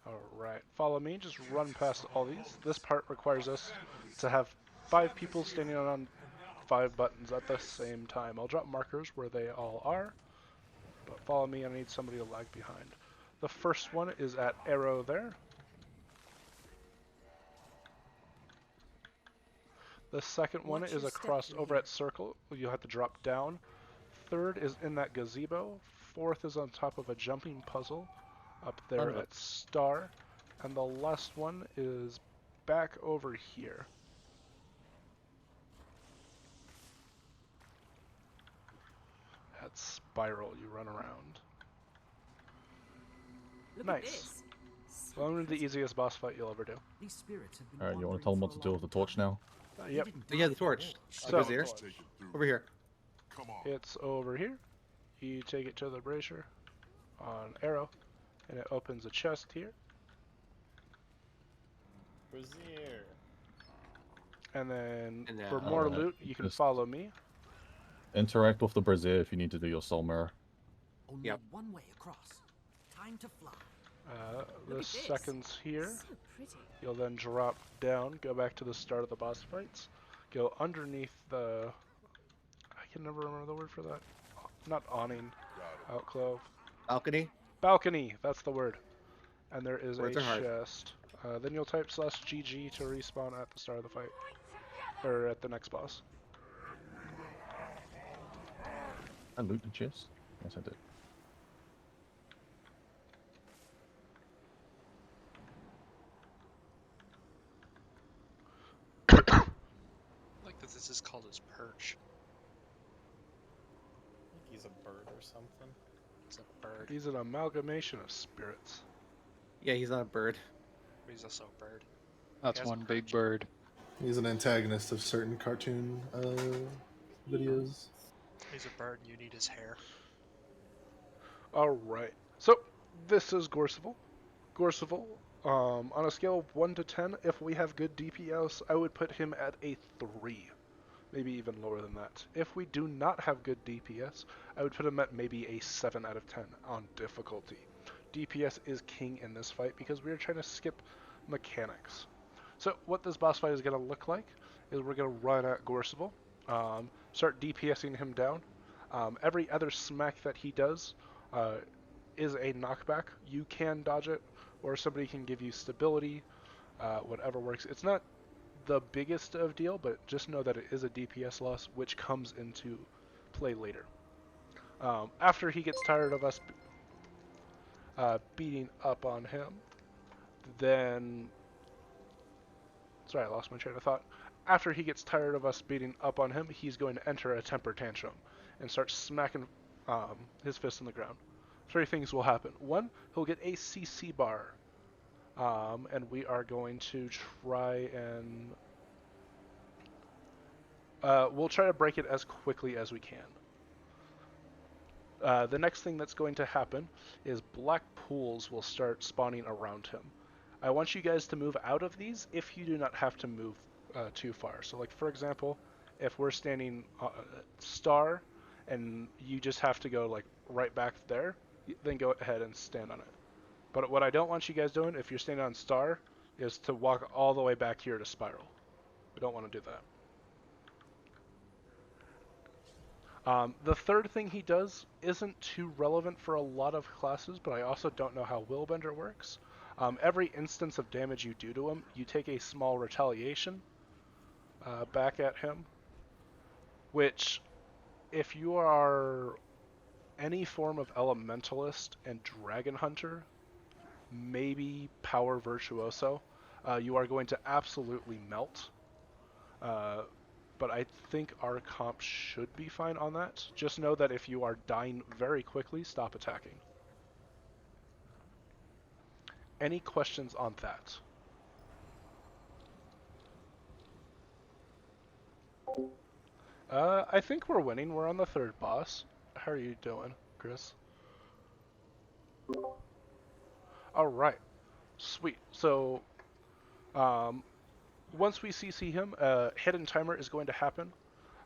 Alright, follow me, just run past all these. This part requires us to have 5 people standing on 5 buttons at the same time. I'll drop markers where they all are, but follow me, I need somebody to lag behind. The first one is at arrow there. The second one
Watch
is
your
across
step,
over
Lee.
at circle. You'll have to drop down. Third is in that gazebo. Fourth is on top of a jumping puzzle up there
Son of a-
at star. And the last one is back over here. At spiral, you run around.
Look
Nice.
at this. So
Well, I'm the
pretty.
easiest boss fight you'll ever do.
These spirits have been
Alright, you want
wandering
to tell them what
for
to
a
do with the
long
torch
time.
now?
They
Yep.
didn't
Yeah, the
die
torch.
all.
So-
Over here. Over here.
Come on.
It's over here. You take it to the brazier on arrow, and it opens a chest here.
Brazier.
And then
And
for
now-
more
Alright,
loot, you can
just-
follow me.
Interact with the brazier if you need to do your soul mirror.
Only
Yep.
one way across. Time to fly.
The
Look at this.
seconds here.
So pretty.
You'll then drop down, go back to the start of the boss fights, go underneath the... I can never remember the word for that. Not awning, outclove.
Balcony.
Balcony, that's the word. And there is
Words
a
are hard.
chest. Then you'll type /GG to respawn at the start of the fight. Or at the next boss.
I loot the chest? Yes, I did.
Like that this is called his perch.
He's a bird or something.
It's a bird.
He's an amalgamation of spirits.
Yeah, he's not a bird.
But he's also a bird.
That's
Has a
one big
perch.
bird.
He's an antagonist of certain cartoon videos.
He's a bird and you need his hair.
Alright, so this is Gorsival. Gorsival, on a scale of 1 to 10, if we have good DPS, I would put him at a 3. Maybe even lower than that. If we do not have good DPS, I would put him at maybe a 7 out of 10 on difficulty. DPS is king in this fight because we are trying to skip mechanics. So what this boss fight is going to look like is we're going to run at Gorsival, start DPSing him down. Every other smack that he does is a knockback. You can dodge it, or somebody can give you stability, whatever works. It's not the biggest of deal, but just know that it is a DPS loss, which comes into play later. After he gets tired of us beating up on him, then... Sorry, I lost my train of thought. After he gets tired of us beating up on him, he's going to enter a temper tantrum and start smacking his fist in the ground. 3 things will happen. 1, he'll get a CC bar. And we are going to try and... we'll try to break it as quickly as we can. The next thing that's going to happen is black pools will start spawning around him. I want you guys to move out of these if you do not have to move too far. So like for example, if we're standing star and you just have to go like right back there, then go ahead and stand on it. But what I don't want you guys doing if you're standing on star is to walk all the way back here to spiral. We don't want to do that. The third thing he does isn't too relevant for a lot of classes, but I also don't know how Willbender works. Every instance of damage you do to him, you take a small retaliation back at him, which if you are any form of elementalist and dragon hunter, maybe power virtuoso, you are going to absolutely melt. But I think our comp should be fine on that. Just know that if you are dying very quickly, stop attacking. Any questions on that? I think we're winning. We're on the third boss. How are you doing, Chris? Alright. Sweet. So, once we CC him, a hidden timer is going to happen,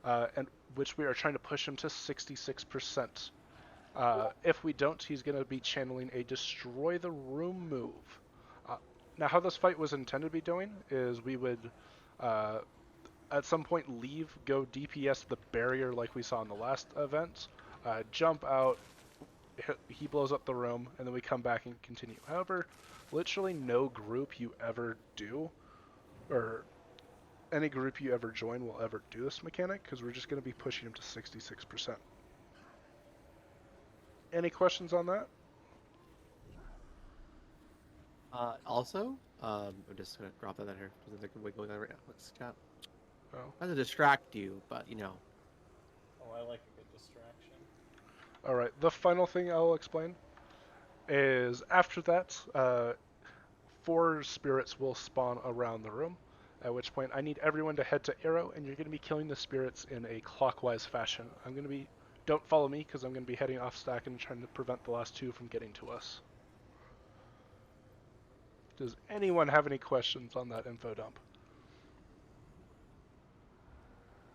and which we are trying to push him to 66%. If we don't, he's going to be channeling a destroy the room move. Now, how this fight was intended to be doing is we would, at some point, leave, go DPS the barrier like we saw in the last event, jump out, he blows up the room, and then we come back and continue. However, literally no group you ever do, or any group you ever join will ever do this mechanic, because we're just going to be pushing him to 66%. Any questions on that?
Also, I'm just gonna drop that in here. There's like a wiggle going on right now. Let's chat.
Oh.
Not to distract you, but you know.
Oh, I like a good distraction.
Alright, the final thing I'll explain is after that, 4 spirits will spawn around the room, at which point I need everyone to head to Arrow, and you're going to be killing the spirits in a clockwise fashion. I'm going to be... Don't follow me, because I'm going to be heading off stack and trying to prevent the last 2 from getting to us. Does anyone have any questions on that info dump?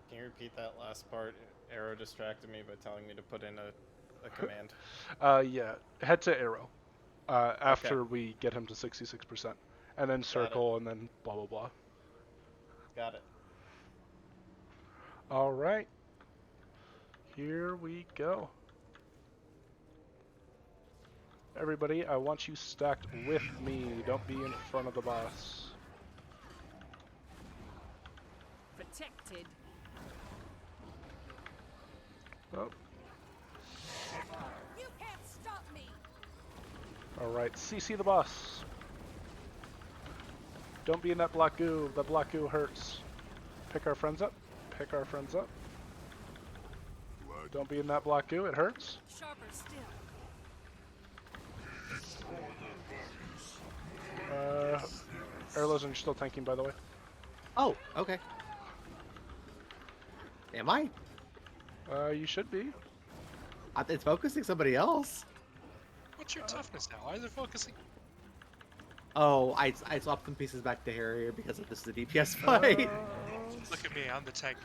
Can you repeat that last part? Arrow distracted me by telling me to put in a command.
Yeah, head to Arrow after we get him to 66%, and then circle, and then blah blah blah.
Got it.
All right, here we go. Everybody, I want you stacked with me. Don't be in front of the boss.
Protected.
Oh.
You can't stop me.
All right, CC the boss. Don't be in that black goo. That black goo hurts. Pick our friends up. Pick our friends up. Don't be in that black goo. It hurts.
Sharper still.
Erlo's, and you're still tanking, by the way.
Oh, okay. Am I?
You should be.
It's focusing somebody else.
What's your toughness now? Why is it focusing?
Oh, I swapped some pieces back to Harrier because of this is a DPS fight.
Look at me, I'm the tank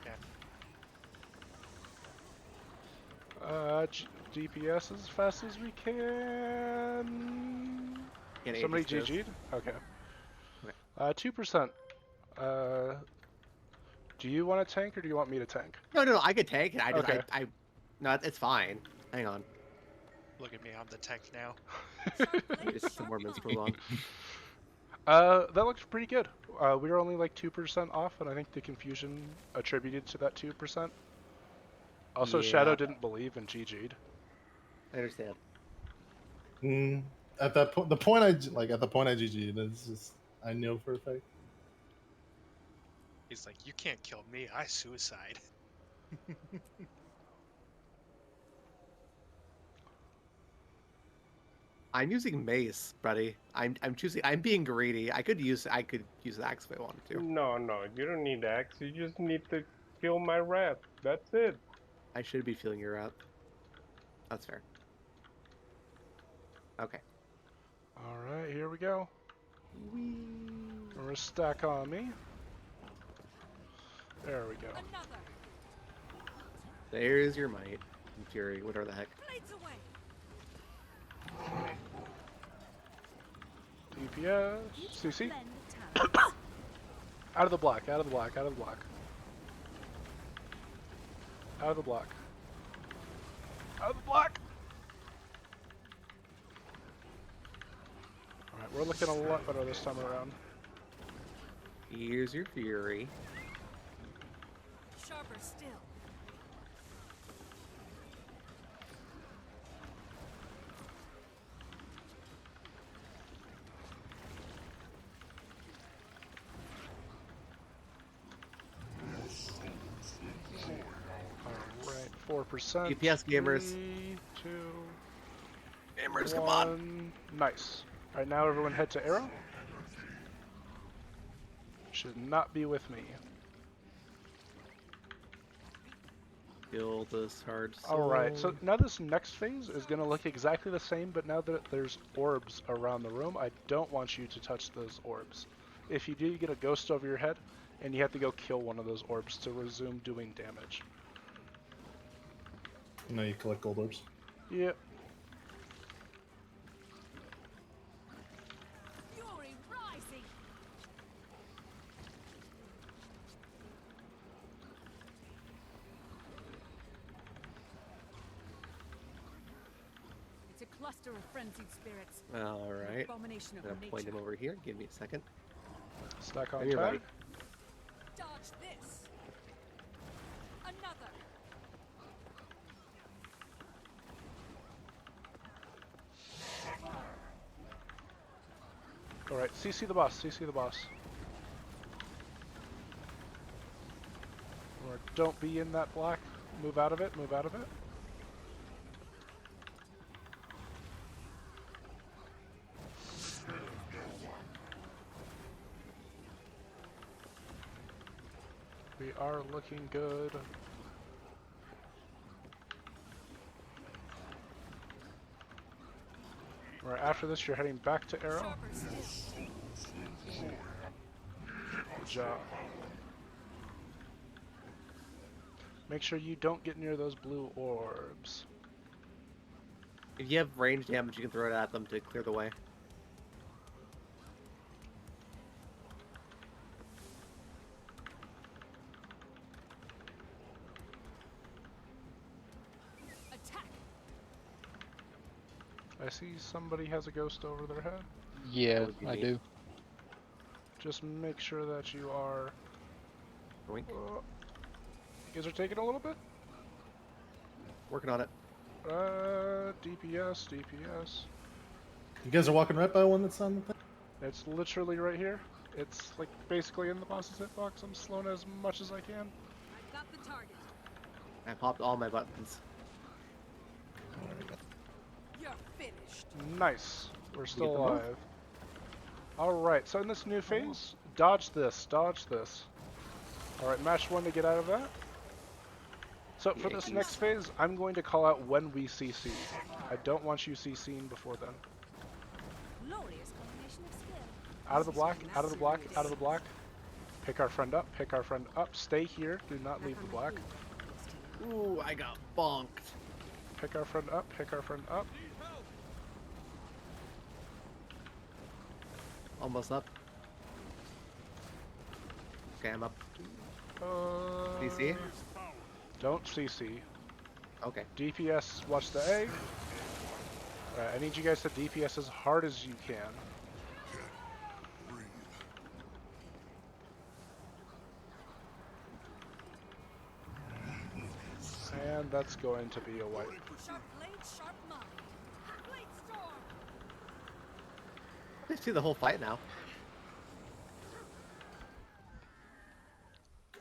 Uh,
man.
DPS as fast as we can. Somebody GG'd? Okay. 2%. Do you want to tank or do you want me to tank?
No, I could tank it.
Okay.
No, it's fine. Hang on.
Look at me, I'm the tank now.
Just some more minutes for long.
That looks pretty good. We were only like 2% off, and I think the confusion attributed to that 2%. Also,
Yeah.
Shadow didn't believe and GG'd.
I understand.
At that point, the point I GG'd, it's just I know for a fact.
He's like, you can't kill me, I suicide.
I'm using mace, buddy. I'm being greedy. I could use the axe if I wanted to.
No, you don't need axe. You just need to kill my rat. That's it.
I should be feeling your wrath. That's fair. Okay.
Alright, here we go. We're gonna stack on me. There we go.
Another.
There's your might and fury, whatever the heck.
Blades away.
DPS. CC.
Blend the talents.
Out of the block, out of the block, out of the block. Out of the block. Out of the block! Alright, we're looking a lot better this time around.
Here's your fury.
Sharper still.
Alright, 4%.
DPS gamers.
3, 2,
Gamers, come on.
1. Nice. Alright, now everyone head to arrow. Should not be with me.
Kill this hard soul.
Alright, so now this next phase is going to look exactly the same, but now that there's orbs around the room, I don't want you to touch those orbs. If you do, you get a ghost over your head, and you have to go kill one of those orbs to resume doing damage.
Now you collect gold orbs.
Yep.
Fury rising. It's a cluster of frenzied spirits.
All
An
right.
abomination
I'm
of
gonna point
nature.
him over here. Give me a second.
Stack on
Come here, buddy.
tag.
Dodge this. Another.
Alright, CC the boss, CC the boss. Or don't be in that black. Move out of it, move out of it. We are looking good. Alright, after this you're heading back to arrow.
Sharper still.
Good job. Make sure you don't get near those blue orbs.
If you have range damage, you can throw it at them to clear the way.
Attack.
I see somebody has a ghost over their head.
Yeah,
would be
I
me.
do.
Just make sure that you are...
Boink.
you guys are taking a little bit?
Working on it.
DPS, DPS.
You guys are walking right by one that's on the thing?
It's literally right here. It's like basically in the boss's hitbox. I'm slowing as much as I can.
I've got the target.
I popped all my buttons.
You're finished.
Nice. We're still
get them both?
alive. Alright, so in this new phase, dodge this, dodge this. Alright, match 1 to get out of that. So for this
Yankees.
next phase, I'm going to call out when we CC. I don't want you CCing before then.
Glorious combination of skill.
Out of the block, out of the block, out of the block. Pick our friend up, pick our friend up. Stay here, do not leave the block.
Ooh, I got bonked.
Pick our friend up, pick our friend up.
Almost up. Okay, I'm up. CC?
Don't CC.
Okay.
DPS, watch the A. I need you guys to DPS as hard as you can. And that's going to be a wipe.
Sharp blade, sharp mind. Blade storm.
I see the whole fight now.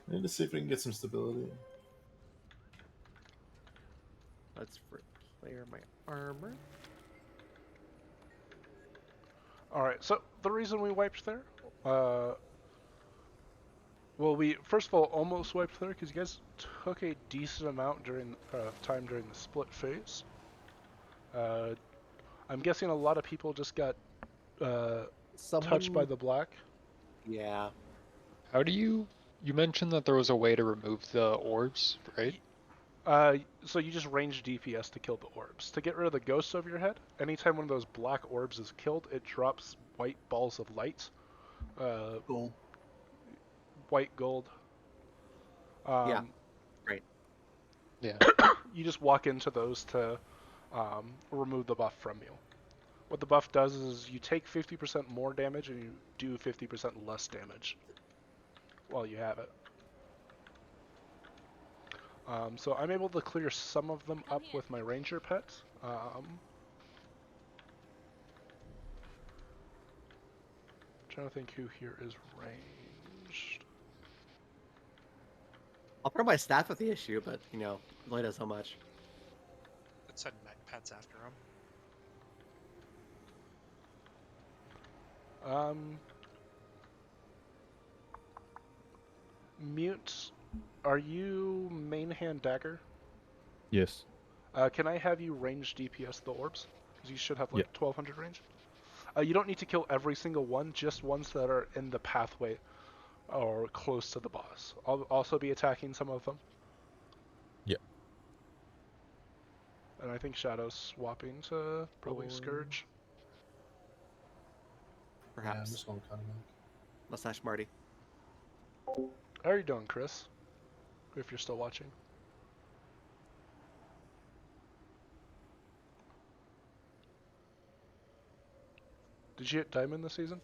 I need to see if we can get some stability.
Let's clear my armor.
Alright, so the reason we wiped there, well, we first of all almost wiped there because you guys took a decent amount during time during the split phase. I'm guessing a lot of people just got touched by the black.
Yeah.
How do you mentioned that there was a way to remove the orbs, right?
So you just range DPS to kill the orbs. To get rid of the ghosts over your head, anytime one of those black orbs is killed, it drops white balls of light.
Cool.
White gold.
Yeah. Right.
Yeah.
You just walk into those to remove the buff from you. What the buff does is you take 50% more damage and you do 50% less damage while you have it. So I'm able to clear some of them up with my ranger pet. Trying to think who here is ranged.
I'll throw my staff at the issue, but you know, it only does so much.
Let's send mech pets after him.
Mute, are you main hand dagger?
Yes.
Can I have you range DPS the orbs? Because you should have like
Yep.
1200 range. You don't need to kill every single one, just ones that are in the pathway or close to the boss. I'll also be attacking some of them.
Yep.
And I think Shadow's swapping to probably
Or-
Scourge.
Yeah, I'm
Perhaps.
just going kind of like.
Mustache Marty.
How are you doing, Chris? If you're still watching. Did you hit Diamond this season?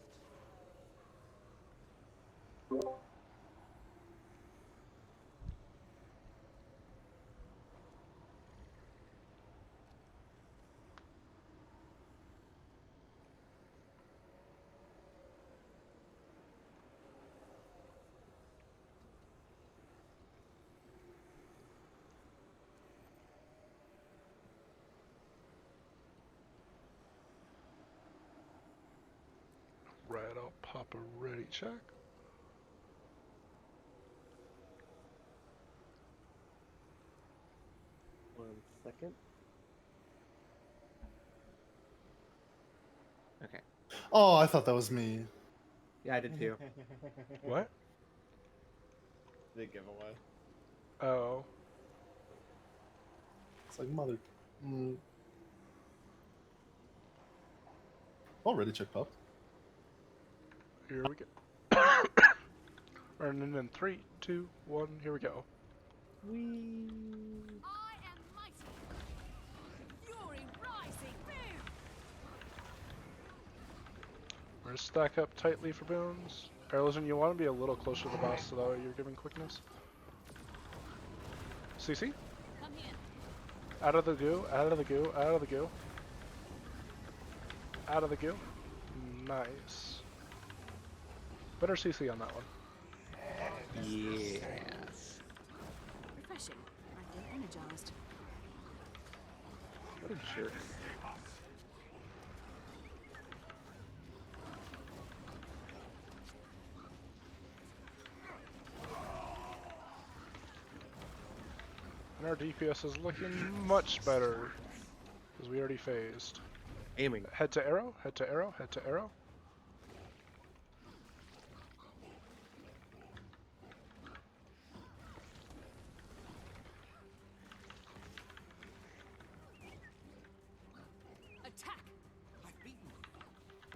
Right, I'll pop a ready check.
One second. Okay.
Oh, I thought that was me.
Yeah, I did too.
What?
The giveaway.
Oh.
It's like mother. Already check popped.
Here we go. Running in 3, 2, 1, here we go.
I am mighty. Fury rising. Boom.
We're gonna stack up tightly for boons. Arlison, you want to be a little closer to the boss so that way you're giving quickness. CC?
Come here.
Out of the goo, out of the goo, out of the goo. Out of the goo. Nice. Better CC on that one.
Yeah.
Refreshing. I feel energized.
What a jerk.
And our DPS is looking much better. Because we already phased.
Aiming.
Head to arrow, head to arrow, head to arrow.
Attack.
I've beaten you,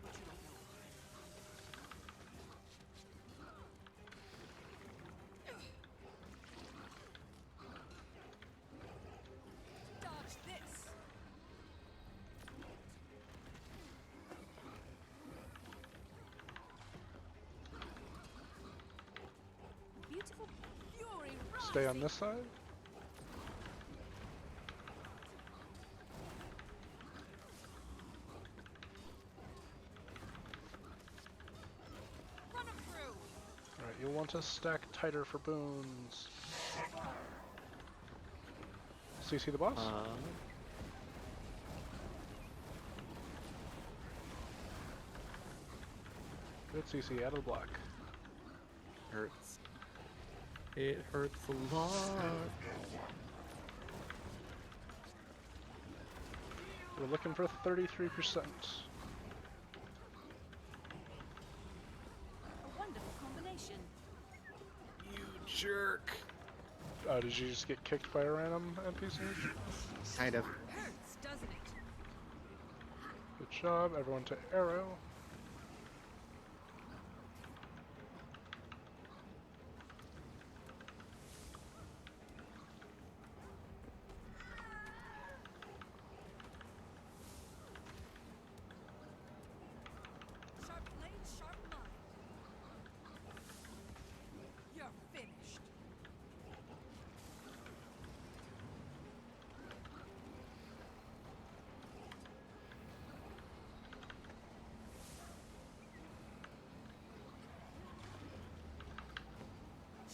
but you don't know why.
Dodge this. Beautiful fury rising.
Stay on this side.
Run 'em through.
Alright, you'll want to stack tighter for boons. CC the boss? Good CC, out of the block.
Hurts. It hurts a lot.
We're looking for 33%.
A wonderful combination.
You jerk.
Did you just get kicked by a random NPC?
Kind of.
Hurts, doesn't it?
Good job, everyone to arrow.
Sharp blade, sharp mind. You're finished.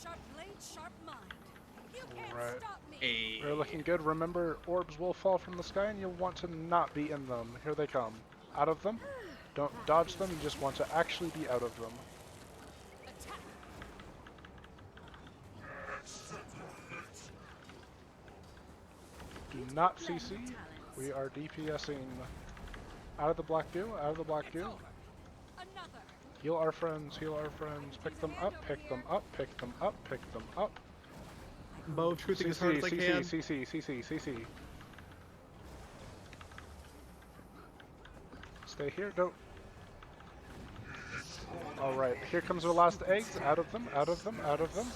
Sharp blade, sharp mind. You can't
Right.
stop me.
Hey.
We're looking good. Remember, orbs will fall from the sky and you'll want to not be in them. Here they come. Out of them. Don't dodge them, you just want to actually be out of them.
Attack.
Do not CC. We are DPSing out of the black goo, out of the black goo.
Another.
Heal our friends, heal our friends. Pick them up, pick them up, pick them up, pick them up.
Bow truthing as hard as I can.
CC. Stay here, don't. Alright, here comes the last eggs. Out of them, out of them, out of them.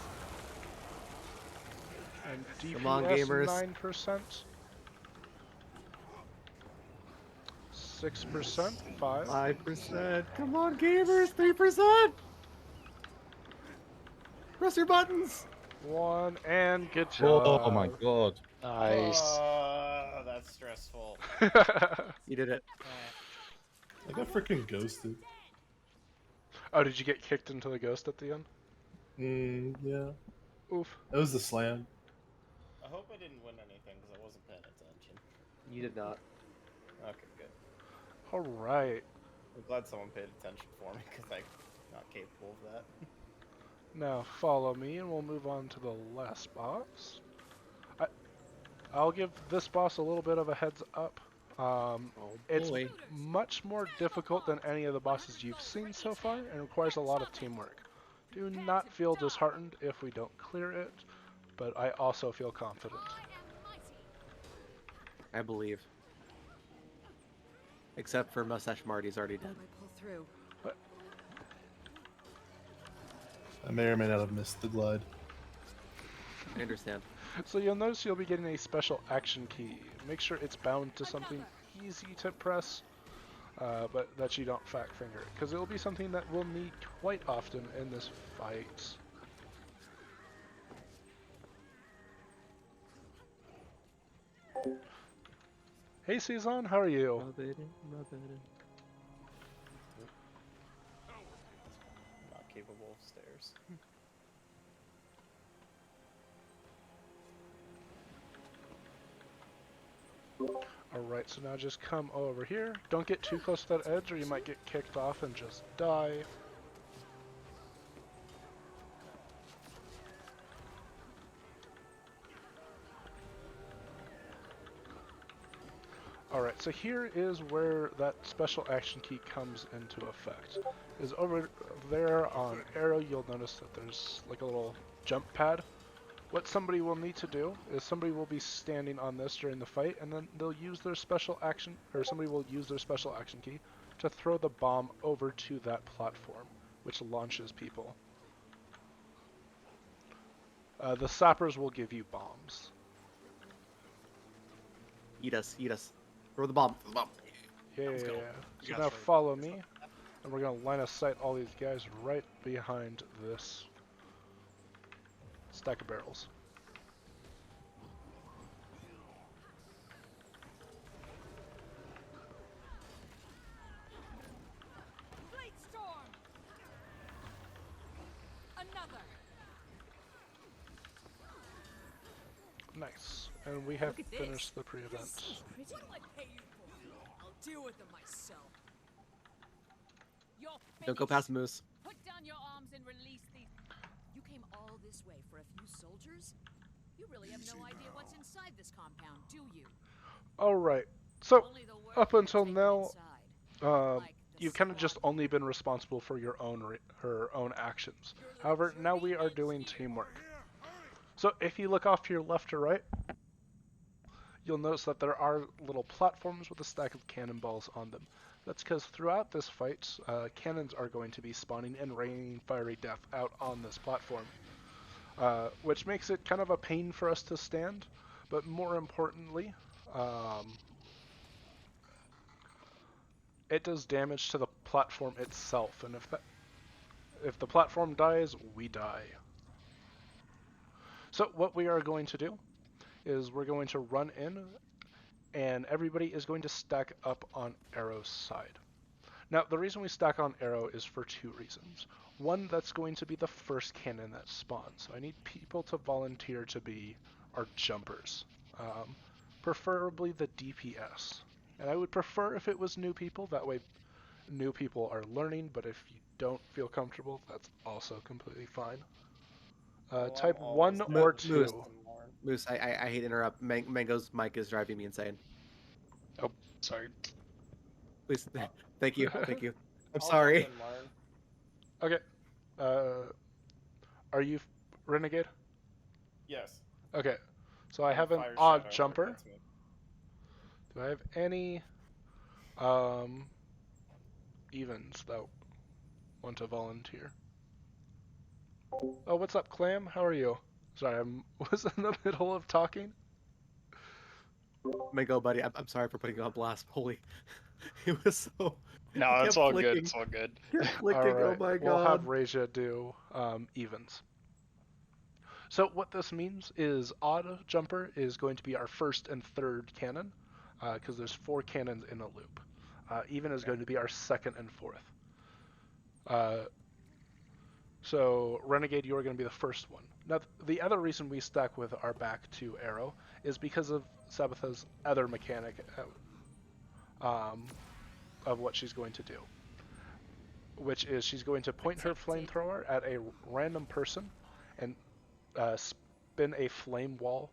And DPS
Come on, gamers.
9%. 6%, 5.
5%. Come on, gamers. 3%. Press your buttons.
1, and good job.
Oh my god.
Nice.
That's stressful.
You did it.
I got freaking ghosted.
Oh, did you get kicked into the ghost at the end?
Yeah.
Oof.
That was the slam.
I hope I didn't win anything because I wasn't paying attention.
You did not.
Okay, good.
Alright.
I'm glad someone paid attention for me because I'm not capable of that.
Now follow me and we'll move on to the last boss. I'll give this boss a little bit of a heads up. It's
boy.
much more difficult than any of the bosses you've seen so far and requires a lot of teamwork. Do not feel disheartened if we don't clear it, but I also feel confident.
I believe. Except for Mustache Marty's already dead.
I pull through.
I may or may not have missed the glide.
I understand.
So you'll notice you'll be getting a special action key. Make sure it's bound to something easy to press, but that you don't fat finger it, because it will be something that we'll need quite often in this fight. Hey Cezanne, how are you?
Not capable of stairs.
Alright, so now just come over here. Don't get too close to that edge or you might get kicked off and just die. Alright, so here is where that special action key comes into effect. Is over there on arrow, you'll notice that there's like a little jump pad. What somebody will need to do is somebody will be standing on this during the fight, and then they'll use their special action, or somebody will use their special action key to throw the bomb over to that platform, which launches people. The sappers will give you bombs.
Eat us, eat us. Throw the bomb. Throw the bomb.
Yeah.
Let's go. You
So
guys
now
ready?
follow me, and we're gonna line of sight all these guys right behind this stack of barrels.
Blade storm. Another.
Nice. And we have
Look at this.
finished the pre-event.
What do I pay you for? I'll deal with them myself. You're
Don't go
finished.
past Moose.
Put down your arms and release these. You came all this way for a few soldiers? You really have no idea what's inside this compound, do you?
Alright, so
Only the work
up
you're
until
taking
now,
inside. Like the
you've kind of just
squad
only been responsible for your own her own actions. However, now we are doing teamwork. So if you look off to your left or right, you'll notice that there are little platforms with a stack of cannonballs on them. That's because throughout this fight, cannons are going to be spawning and raining fiery death out on this platform, which makes it kind of a pain for us to stand, but more importantly, it does damage to the platform itself, and if the platform dies, we die. So what we are going to do is we're going to run in, and everybody is going to stack up on Arrow's side. Now, the reason we stack on Arrow is for two reasons. One, that's going to be the first cannon that spawns. So I need people to volunteer to be our jumpers, preferably the DPS. And I would prefer if it was new people, that way new people are learning, but if you don't feel comfortable, that's also completely fine.
Well,
Type
I'm always
1
down
or
to
2.
listen and learn.
Moose, I hate to interrupt. Mango's mic is driving me insane.
Oh, sorry.
Please, thank you, thank you. I'm
I'll
sorry.
jump and learn.
Okay. Are you Renegade?
Yes.
Okay. So I
I'm
have an
Fire
odd
Shadow,
jumper.
that's me.
Do I have any evens that want to volunteer? Oh, what's up, Clam? How are you? Sorry, I was in the middle of talking.
Mango, buddy, I'm sorry for putting you on blast. Holy, it was so.
No,
it
it's
kept
all good.
flicking.
It's all good.
Kept flicking.
All right.
Oh my
We'll have
god.
Raja do evens. So what this means is odd jumper is going to be our first and third cannon, because there's 4 cannons in a loop. Even is going to be our second and fourth. So Renegade, you are going to be the first one. Now, the other reason we stack with our back to arrow is because of Sabbatha's other mechanic of what she's going to do, which is she's going to point her flamethrower at a random person and spin a flame wall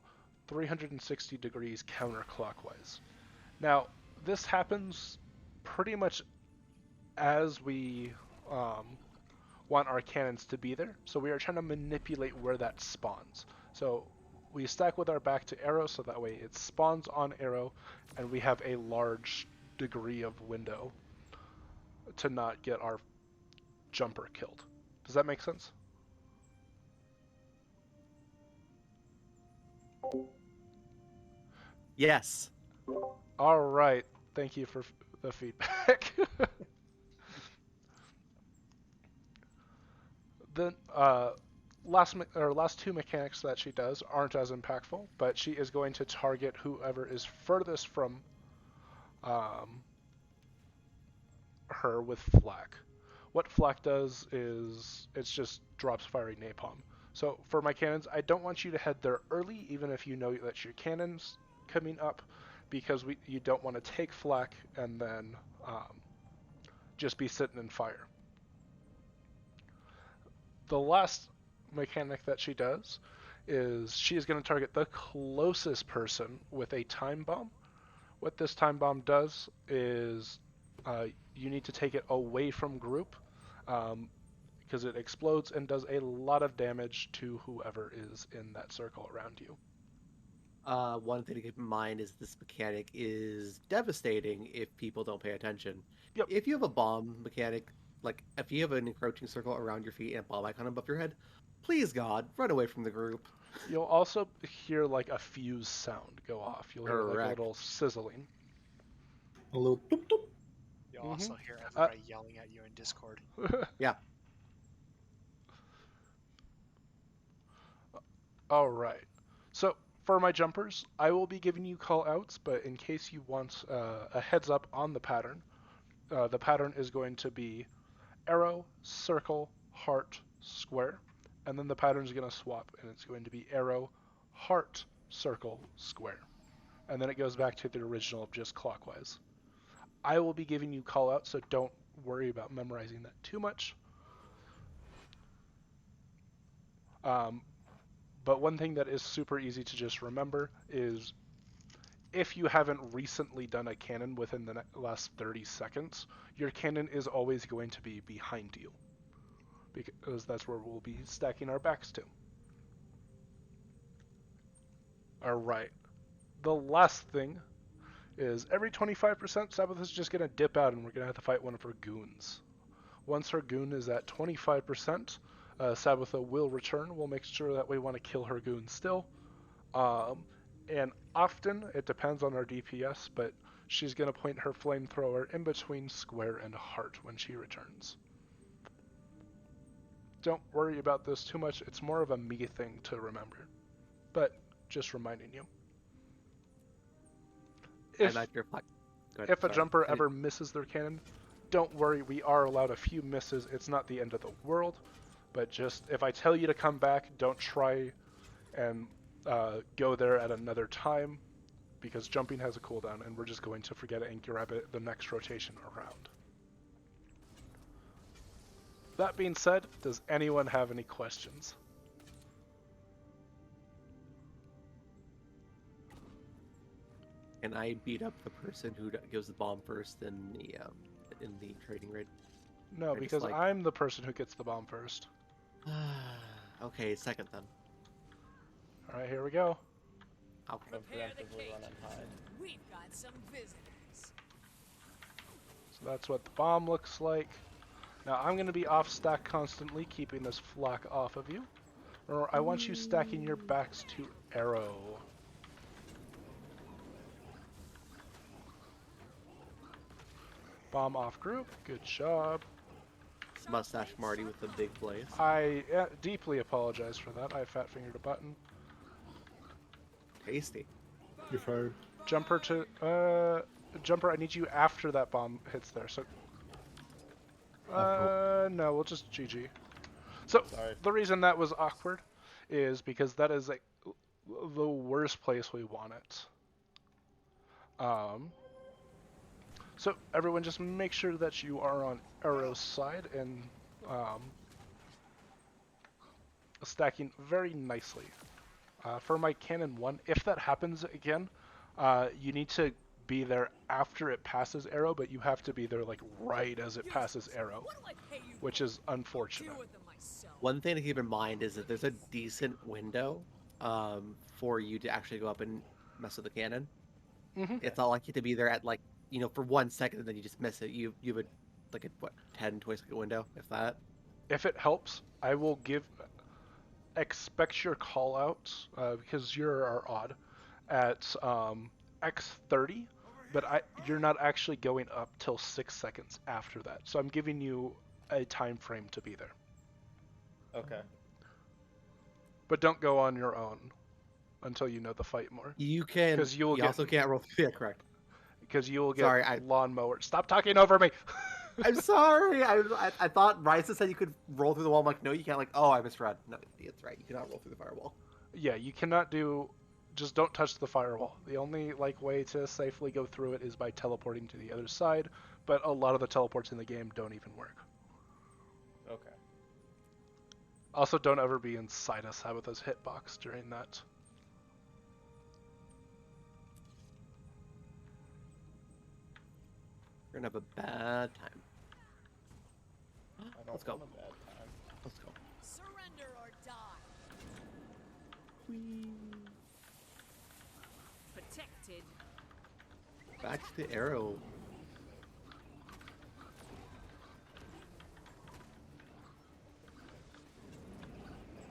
360 degrees counterclockwise. Now, this happens pretty much as we want our cannons to be there, so we are trying to manipulate where that spawns. So we stack with our back to arrow, so that way it spawns on arrow, and we have a large degree of window to not get our jumper killed. Does that make sense?
Yes.
All right. Thank you for the feedback. The last 2 mechanics that she does aren't as impactful, but she is going to target whoever is furthest from her with flak. What flak does is it just drops fiery napalm. So for my cannons, I don't want you to head there early, even if you know that your cannon's coming up, because you don't want to take flak and then just be sitting in fire. The last mechanic that she does is she is going to target the closest person with a time bomb. What this time bomb does is you need to take it away from group because it explodes and does a lot of damage to whoever is in that circle around you.
One thing to keep in mind is this mechanic is devastating if people don't pay attention.
Yep.
If you have a bomb mechanic, like if you have an encroaching circle around your feet and a bomb icon above your head, please God, run away from the group.
You'll also hear like a fuse sound go off. You'll hear like a
Correct.
little sizzling.
A little doop doop.
You'll also hear everybody yelling at you in Discord.
Yeah.
All right. So for my jumpers, I will be giving you call outs, but in case you want a heads up on the pattern is going to be arrow, circle, heart, square, and then the pattern is going to swap, and it's going to be arrow, heart, circle, square. And then it goes back to the original of just clockwise. I will be giving you call outs, so don't worry about memorizing that too much. But one thing that is super easy to just remember is if you haven't recently done a cannon within the last 30 seconds, your cannon is always going to be behind you, because that's where we'll be stacking our backs to. Alright, the last thing is every 25% Sabbath is just going to dip out and we're going to have to fight one of her goons. Once her goon is at 25%, Sabbatha will return. We'll make sure that we want to kill her goon still. And often, it depends on our DPS, but she's going to point her flamethrower in between square and heart when she returns. Don't worry about this too much. It's more of a me thing to remember. But just reminding you. If a jumper ever misses their cannon, don't worry, we are allowed a few misses. It's not the end of the world. But just, if I tell you to come back, don't try and go there at another time, because jumping has a cooldown, and we're just going to forget it and grab it the next rotation around. That being said, does anyone have any questions?
Can I beat up the person who gives the bomb first in the trading raid?
No,
Or just
because
like-
I'm the person who gets the bomb first.
Okay, second then.
Alright, here we go.
Okay.
Prepare the cake. We've got some visitors.
So that's what the bomb looks like. Now I'm going to be off stack constantly, keeping this flak off of you. Remember, I want you stacking your backs to arrow. Bomb off group, good job.
Mustache Marty with the big blaze.
I deeply apologize for that. I fat-fingered a button.
Tasty.
You're fired.
Jumper to Jumper, I need you after that bomb hits there. So no, we'll just GG. So the reason that was awkward is because that is like the worst place we want it. So everyone just make sure that you are on Arrow's side and stacking very nicely. For my cannon 1, if that happens again, you need to be there after it passes Arrow, but you have to be there like right as it passes Arrow, which is unfortunate.
One thing to keep in mind is that there's a decent window for you to actually go up and mess with the cannon. It's not like you have to be there at like, you know, for 1 second and then you just miss it. You have a like a what 10, 20 second window, if that.
If it helps, I will expect your call out because you're our odd at X30, but you're not actually going up till 6 seconds after that. So I'm giving you a time frame to be there.
Okay.
But don't go on your own until you know the fight more.
You can.
Because you will
also can't roll. Yeah, correct.
Because you will get
Sorry,
lawnmower. Stop talking over me.
I'm sorry. I thought Ryza said you could roll through the wall. I'm like, no, you can't. Like, oh, I misread. No, it's right. You cannot roll through the firewall.
Yeah, you cannot do. Just don't touch the firewall. The only way to safely go through it is by teleporting to the other side. But a lot of the teleports in the game don't even work.
Okay.
Also, don't ever be inside a Sabbath's hitbox during that.
You're gonna have a bad time. Let's go.
want a bad time.
Let's go.
Surrender or die. Protected.
Back to the arrow.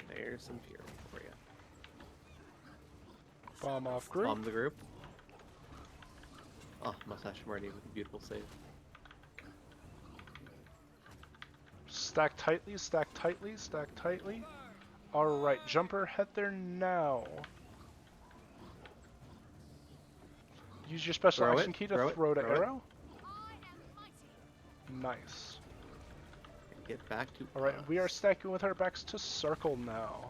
There's some fury for you.
Bomb off group.
Bomb the group. Oh, Mustache Marty with a beautiful save.
Stack tightly, stack tightly, stack tightly. Alright, Jumper, head there now. Use your special action key to throw to arrow. Nice.
Get back to.
Alright, we are stacking with our backs to circle now.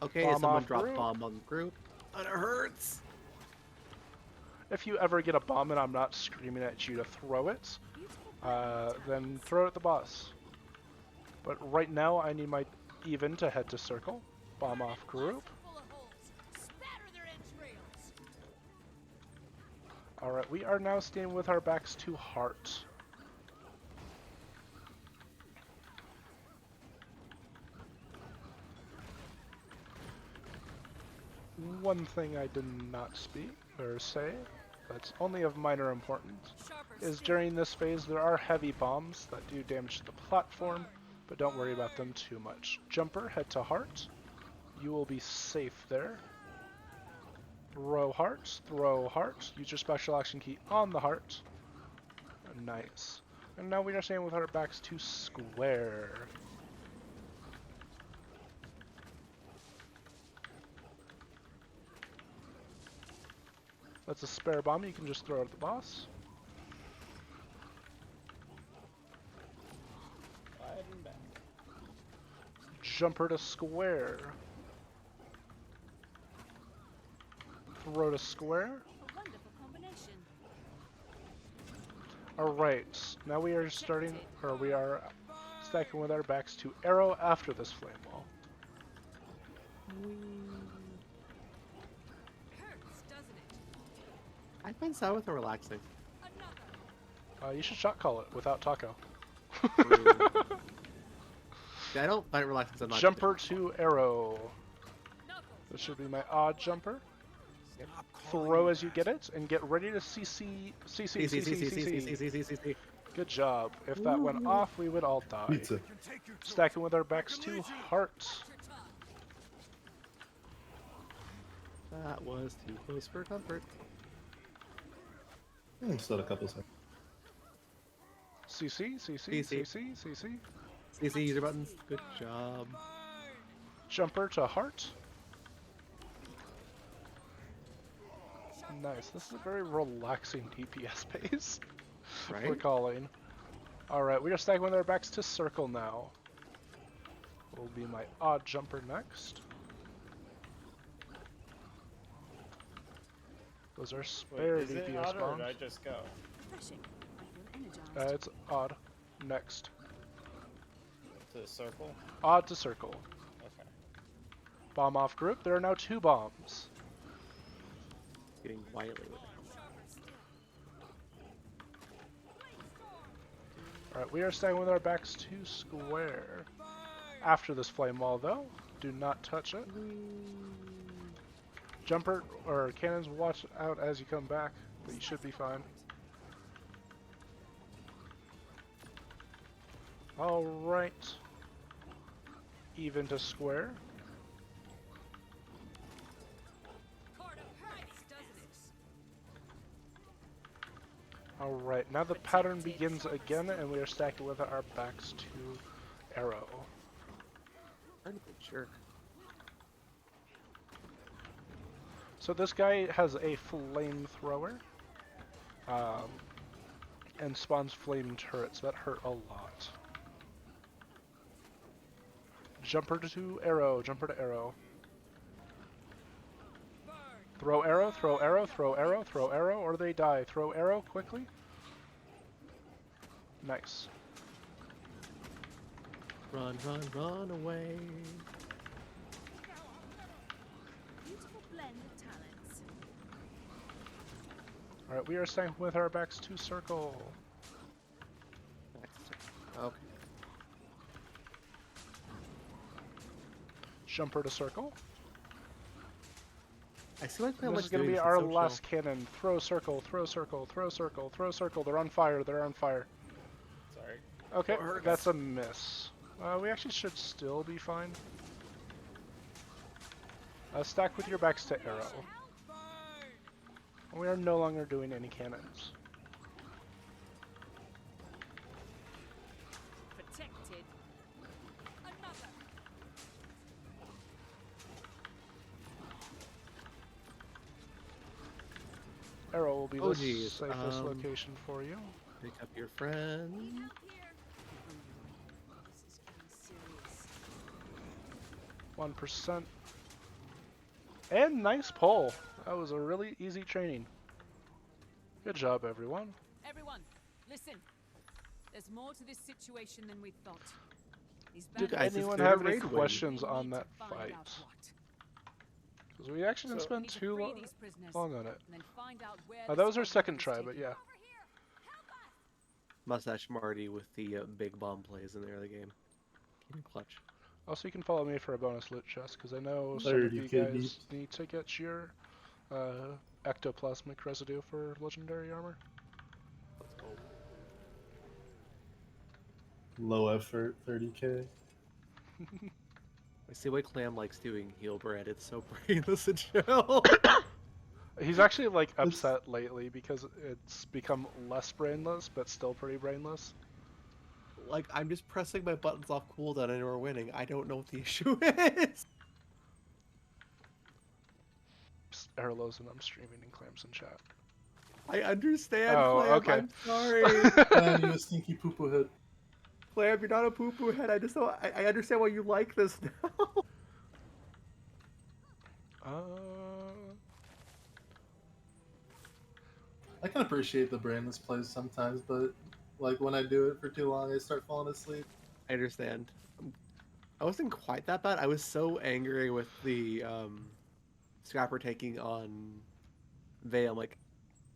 Okay,
Bomb
someone
off
dropped
group.
bomb on the group. And it hurts.
If you ever get a bomb and I'm not screaming at you to throw it, then throw it at the boss. But right now, I need my even to head to circle. Bomb off group. Alright, we are now staying with our backs to heart. One thing I did not speak or say that's only of minor importance is during this phase there are heavy bombs that do damage to the platform, but don't worry about them too much. Jumper, head to heart. You will be safe there. Throw heart, throw heart. Use your special action key on the heart. Nice. And now we are staying with our backs to square. That's a spare bomb you can just throw at the boss. Jumper to square. Throw to square.
A wonderful combination.
Alright, now we are starting, or we are stacking with our backs to arrow after this flame wall.
Hurts, doesn't it?
I find Sabbath relaxing.
Another.
You should shot call it without taco.
Yeah, I don't find it relaxing 'cause I'm not
Jumper to arrow.
Knuckles.
This should be my odd jumper.
Stop calling
Throw
me
as you
that.
get it, and get ready to CC.
See.
Good job. If that went off, we would all die.
Pizza.
You can take your choice.
Stacking with our backs to heart.
Your tongue.
That was too close for comfort.
Still a couple seconds.
CC.
CC user buttons. Good job.
Jumper to heart. Nice. This is a very relaxing DPS pace. We're
Right?
calling. Alright, we are stacking with our backs to circle now. Will be my odd jumper next. Those are
Wait,
spare
is it
DPS
odd or
bombs.
did I just go?
Refreshing. I feel energized.
It's odd. Next.
To the circle?
Odd to circle.
Okay.
Bomb off group. There are now 2 bombs.
Getting quietly with it.
Alright, we are staying with our backs to square. After this flame wall, though, do not touch it. Jumper or cannons, watch out as you come back, but you should be fine. Alright. Even to square.
Carter hurts, doesn't it?
Alright, now the pattern begins again, and we are stacking with our backs to arrow.
I'm a good jerk.
So this guy has a flamethrower, and spawns flame turrets that hurt a lot. Jumper to arrow, jumper to arrow. Throw arrow, throw arrow, throw arrow, throw arrow, or they die. Throw arrow quickly. Nice.
Run away.
Beautiful blend of talents.
Alright, we are staying with our backs to circle.
Okay.
Jumper to circle.
I see like
This is going to be our last cannon. Throw circle, throw circle, throw circle, throw circle. They're on fire, they're on fire.
Sorry.
Okay, that's a miss. We actually should still be fine. Stack with your backs to arrow. We are no longer doing any cannons.
Protected. Another.
Arrow will be
Oh,
the
geez,
safest location for you.
Pick up your friend.
Help here. This is getting serious.
1%. And nice pull. That was a really easy training. Good job, everyone.
Everyone, listen. There's more to this situation than we thought. These
Did
bandits-
guys, it's
anyone
their
have any
raid win.
questions
We
on
need
that
to find
fight?
out what.
Because we actually didn't
So-
We
spend
need to
too
free these prisoners
long on it.
and then find out where
That
this
was our
bandit
second
was
try,
taken.
but yeah.
Mustache Marty with the big bomb plays in the early game. Keep it clutch.
Also, you can follow me for a bonus loot chest, because I know some of
30
you
kid
guys need to get your ectoplasmic residue for legendary armor.
Let's go.
Low effort, 30k.
I see why Clam likes doing heal bread. It's so brainless and chill.
He's actually like upset lately because it's become less brainless, but still pretty brainless.
Like, I'm just pressing my buttons off cooldown and we're winning. I don't know what the issue is.
Psst, Erlos and I'm streaming and Clams in chat.
I understand,
Oh,
Clam.
okay.
I'm sorry.
Man, you a stinky poo poo head.
Clam, you're not a poo-poo head. I just don't... I understand why you like this now.
I can appreciate the brainless plays sometimes, but like when I do it for too long, I start falling asleep.
I understand. I wasn't quite that bad. I was so angry with the scrapper taking on Vey. I'm like,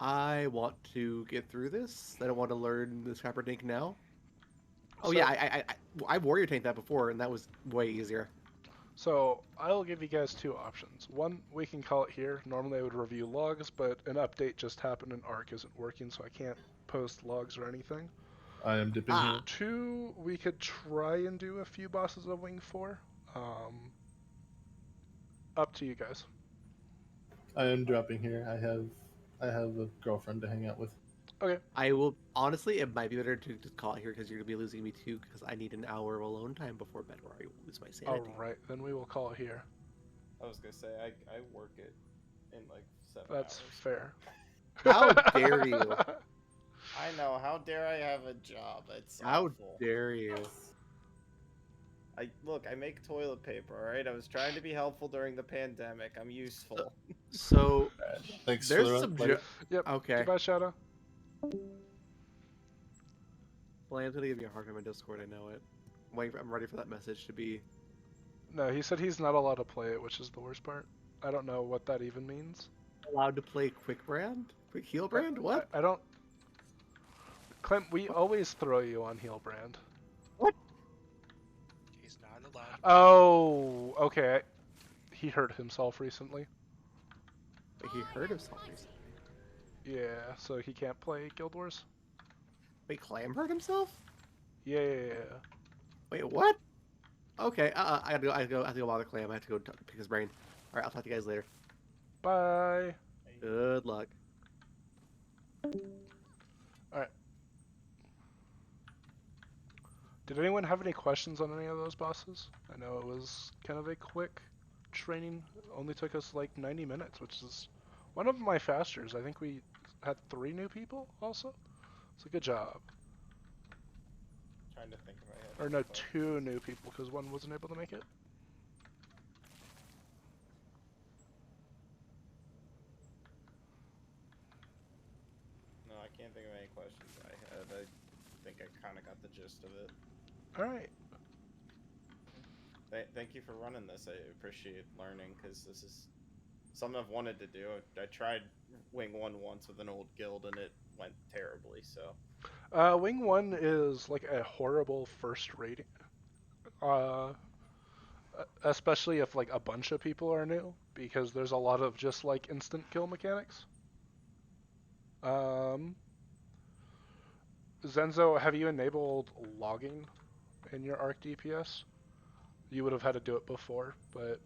I want to get through this. I don't want to learn the scrapper tank now. Oh
So-
yeah, I warrior tanked that before, and that was way easier.
So I'll give you guys two options. One, we can call it here. Normally I would review logs, but an update just happened and Arc isn't working, so I can't post logs or anything.
I am dipping
Ah.
here.
Two, we could try and do a few bosses of Wing 4. Up to you guys.
I am dropping here. I have a girlfriend to hang out with.
Okay.
I will honestly, it might be better to just call it here because you're gonna be losing me too. Because I need an hour of alone time before bed, or I will lose my sanity.
Alright, then we will call it here.
I was gonna say I work it in like 7
That's
hours.
fair.
How dare you?
I know. How dare I have a job? It's
How
awful.
dare you?
I make toilet paper. All right. I was trying to be helpful during the pandemic. I'm useful.
So
Thanks for
there's
the
some.
later.
Yep.
Okay.
Goodbye, Shadow.
Well, I'm gonna give you a hard time on Discord. I know it. I'm ready for that message to be.
No, he said he's not allowed to play it, which is the worst part. I don't know what that even means.
Allowed to play Quick Brand? Quick Heal Brand? What?
I don't... Clint, we always throw you on Heal Brand.
He's not allowed.
Oh, okay. He hurt himself recently.
Wait, he hurt himself recently.
Yeah, so he can't play Guild Wars.
Wait, Clam hurt himself?
Yeah.
Wait, what? Okay, I have to go bother Clam. I have to go pick his brain. Alright, I'll talk to you guys later.
Bye.
Good luck.
Alright. Did anyone have any questions on any of those bosses? I know it was kind of a quick training. It only took us like 90 minutes, which is one of my fasters. I think we had 3 new people also. So good job.
Trying to think of my head.
Or no, 2 new people because one wasn't able to make it.
No, I can't think of any questions I had. I think I kind of got the gist of it.
Alright.
Thank you for running this. I appreciate learning because this is something I've wanted to do. I tried Wing 1 once with an old guild and it went terribly, so.
Wing 1 is like a horrible first rating. Especially if like a bunch of people are new, because there's a lot of just like instant kill mechanics. Zenzo, have you enabled logging in your Arc DPS? You would have had to do it before, but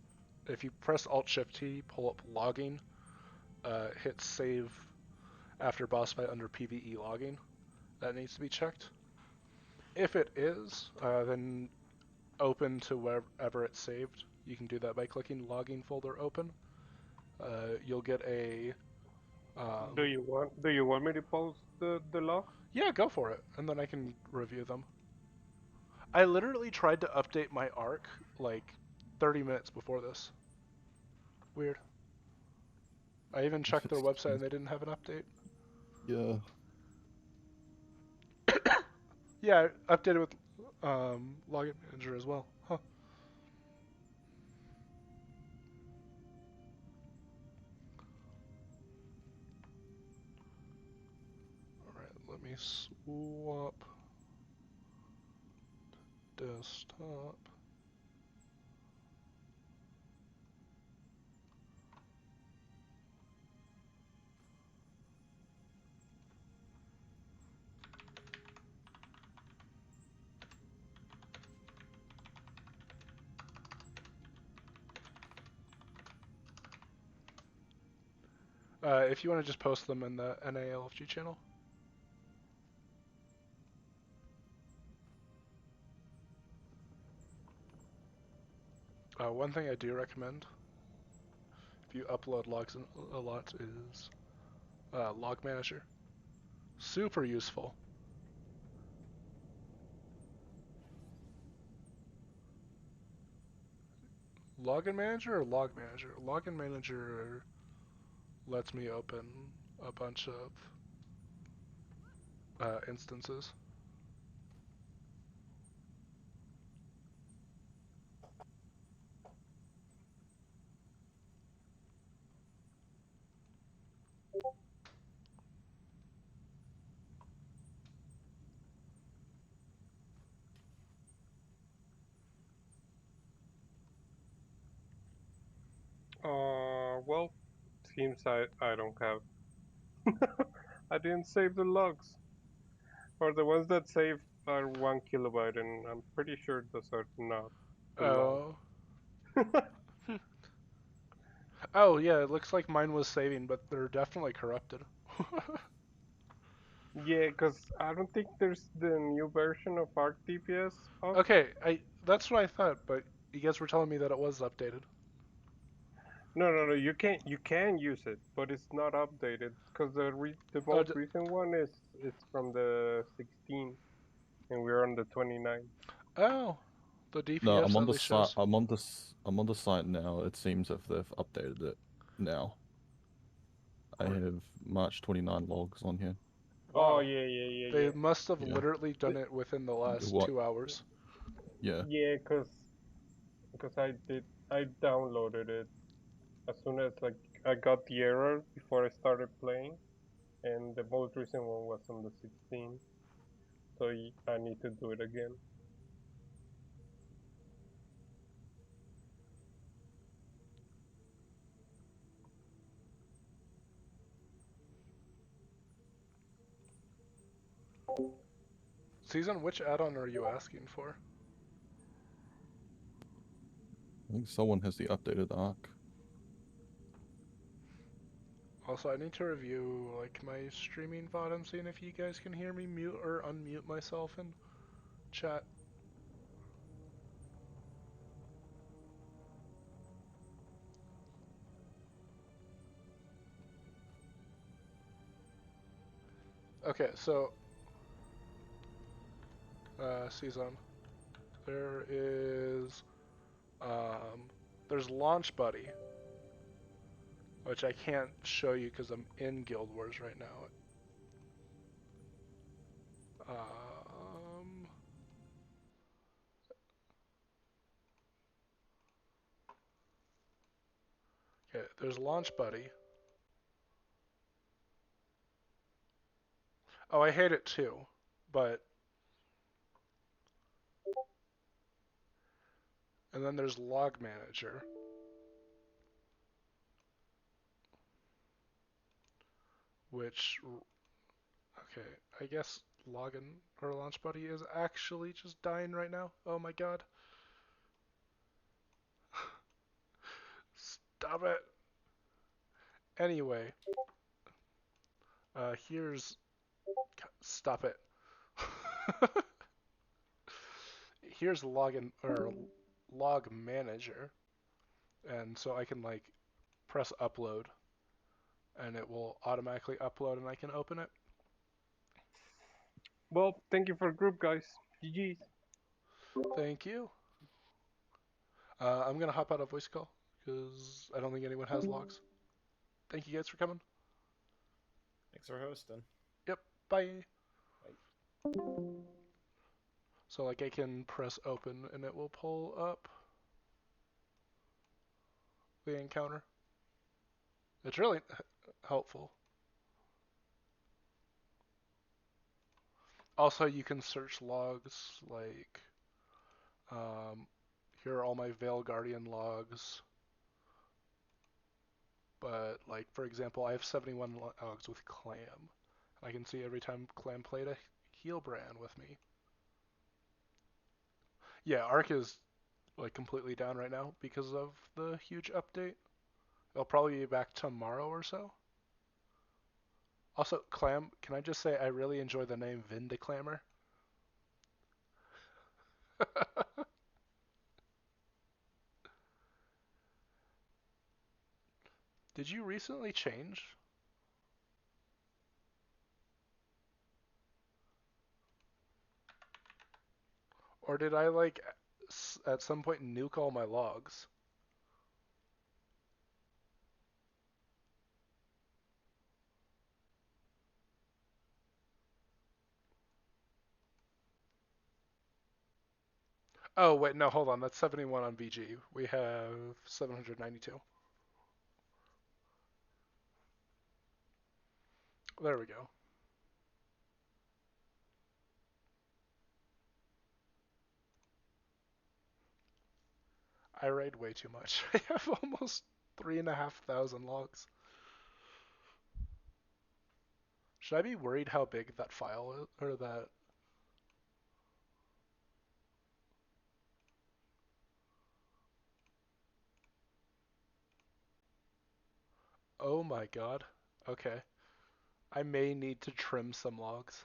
if you press Alt-Shift-T, pull up logging, hit save after boss fight under PvE logging, that needs to be checked. If it is, then open to wherever it's saved. You can do that by clicking logging folder open. You'll get a...
Do you want me to post the log?
Yeah, go for it, and then I can review them. I literally tried to update my Arc like 30 minutes before this. Weird. I even checked their website and they didn't have an update.
Yeah.
Yeah, I updated with Login Manager as well. Huh. Alright, let me swap desktop. If you want to just post them in the NALFG channel. One thing I do recommend, if you upload logs a lot, is Log Manager. Super useful. Login Manager or Log Manager? Login Manager lets me open a bunch of instances.
well, seems I don't have. I didn't save the logs. Or the ones that save are 1 kilobyte, and I'm pretty sure those are not the logs.
Oh. Oh yeah, it looks like mine was saving, but they're definitely corrupted.
Yeah, because I don't think there's the new version of ArcDPS up.
Okay, that's what I thought, but you guys were telling me that it was updated.
No. You can use it, but it's not updated because the
Oh,
most recent one is from the 16, and we're on the 29.
oh, the
No,
DPS
I'm on
at
the
least
site.
shows.
I'm on the site now. It seems if they've updated it now. I have March 29 logs on here.
Oh
Wow.
yeah.
They must have
Yeah.
literally done it within the last
What?
2 hours.
Yeah.
Yeah, because I downloaded it as soon as like I got the error before I started playing, and the most recent one was on the 16, so I need to do it again.
Season, which add-on are you asking for?
I think someone has the updated arc.
Also, I need to review like my streaming VOD. I'm seeing if you guys can hear me mute or unmute myself in chat. Okay, so Season, there is there's Launch Buddy, which I can't show you because I'm in Guild Wars right now. Okay, there's Launch Buddy. Oh, I hate it too, but... And then there's Log Manager. Which... Okay, I guess Login or Launch Buddy is actually just dying right now. Oh my god. Stop it. Anyway. Here's... Stop it. Here's Login or Log Manager. And so I can like press upload and it will automatically upload and I can open it.
Well, thank you for the group, guys. GG's.
Thank you. I'm gonna hop out of voice call because I don't think anyone has logs. Thank you guys for coming.
Thanks for hosting.
Yep, bye.
Bye.
So like I can press open and it will pull up the encounter. It's really helpful. Also, you can search logs like here are all my Veil Guardian logs. But like for example, I have 71 logs with Clam. I can see every time Clam played a Healbrand with me. Yeah, Arc is like completely down right now because of the huge update. It'll probably be back tomorrow or so. Also, Clam, can I just say I really enjoy the name Vindiclamor? Did you recently change? Or did I like at some point nuke all my logs? Oh, wait, no, hold on. That's 71 on VG. We have 792. There we go. I raid way too much. I have almost 3,500 logs. Should I be worried how big that file is, or that? Oh my god. Okay. I may need to trim some logs.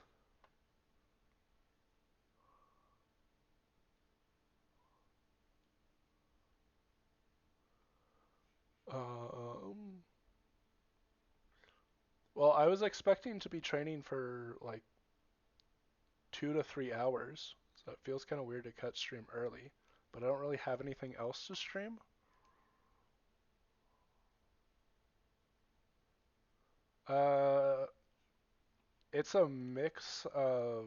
Well, I was expecting to be training for like 2 to 3 hours, so it feels kind of weird to cut stream early, but I don't really have anything else to stream. It's a mix of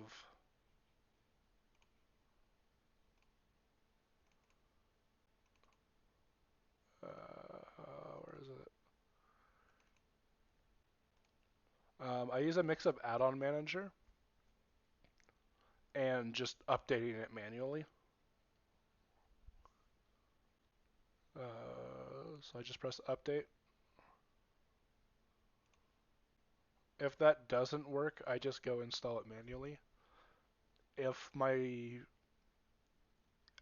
where is it? I use a mix of add-on manager and just updating it manually. So I just press update. If that doesn't work, I just go install it manually. If my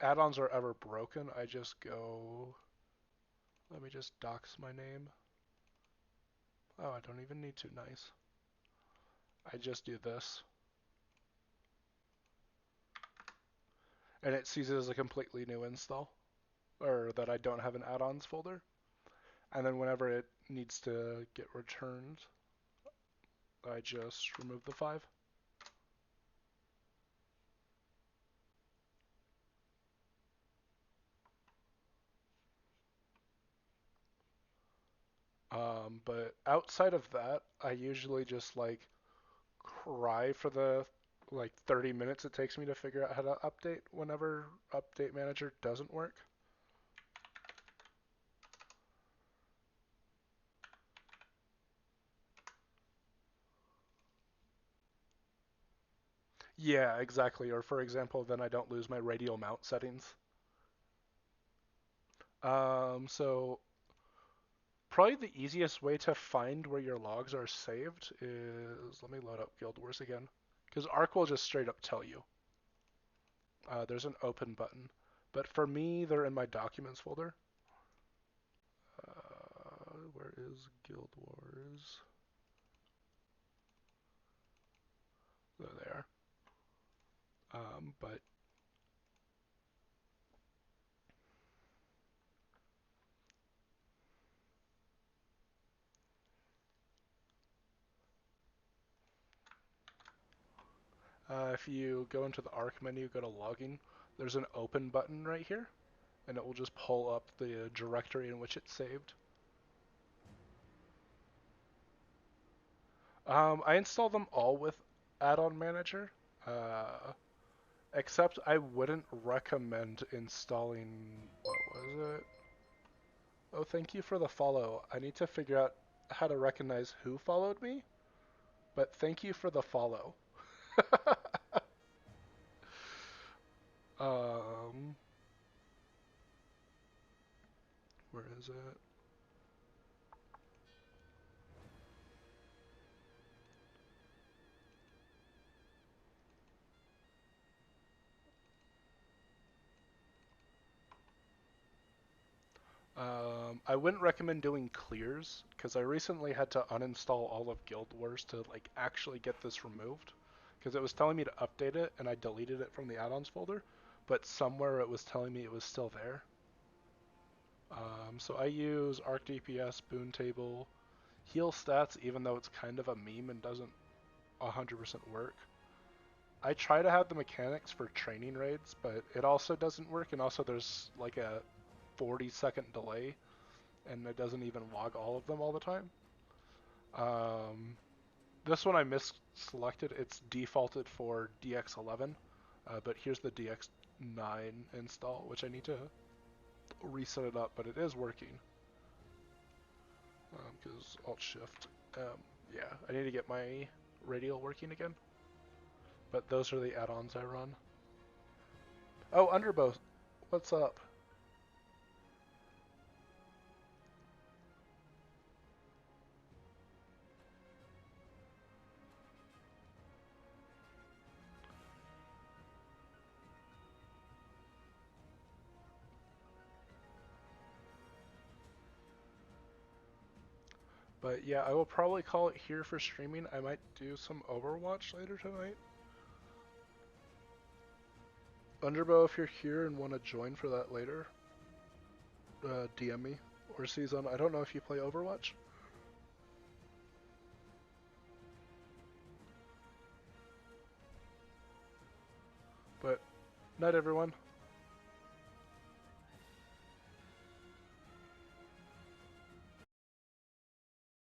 add-ons are ever broken, I just go, let me just dox my name. Oh, I don't even need to, nice. I just do this. And it sees it as a completely new install, or that I don't have an add-ons folder. And then whenever it needs to get returned, I just remove the 5. But outside of that, I usually just like cry for the like 30 minutes it takes me to figure out how to update whenever Update Manager doesn't work. Yeah, exactly. Or for example, then I don't lose my radial mount settings. So probably the easiest way to find where your logs are saved is, let me load up Guild Wars again, because Arc will just straight up tell you. There's an open button, but for me, they're in my documents folder. Where is Guild Wars? There they are. But if you go into the Arc menu, go to logging, there's an open button right here, and it will just pull up the directory in which it's saved. I install them all with Add-on Manager, except I wouldn't recommend installing, what was it? Oh, thank you for the follow. I need to figure out how to recognize who followed me, but thank you for the follow. Where is it? I wouldn't recommend doing clears, because I recently had to uninstall all of Guild Wars to like actually get this removed, because it was telling me to update it, and I deleted it from the add-ons folder, but somewhere it was telling me it was still there. So I use ArcDPS, Boon Table, Heal Stats, even though it's kind of a meme and doesn't 100% work. I try to have the mechanics for training raids, but it also doesn't work, and also there's like a 40-second delay, and it doesn't even log all of them all the time. This one I misselected. It's defaulted for DX11, but here's the DX9 install, which I need to reset it up, but it is working. Because Alt-Shift. Yeah, I need to get my radial working again. But those are the add-ons I run. Oh, Underbow, what's up? But yeah, I will probably call it here for streaming. I might do some Overwatch later tonight. Underbow, if you're here and want to join for that later, DM me. Or Season, I don't know if you play Overwatch. But, night everyone.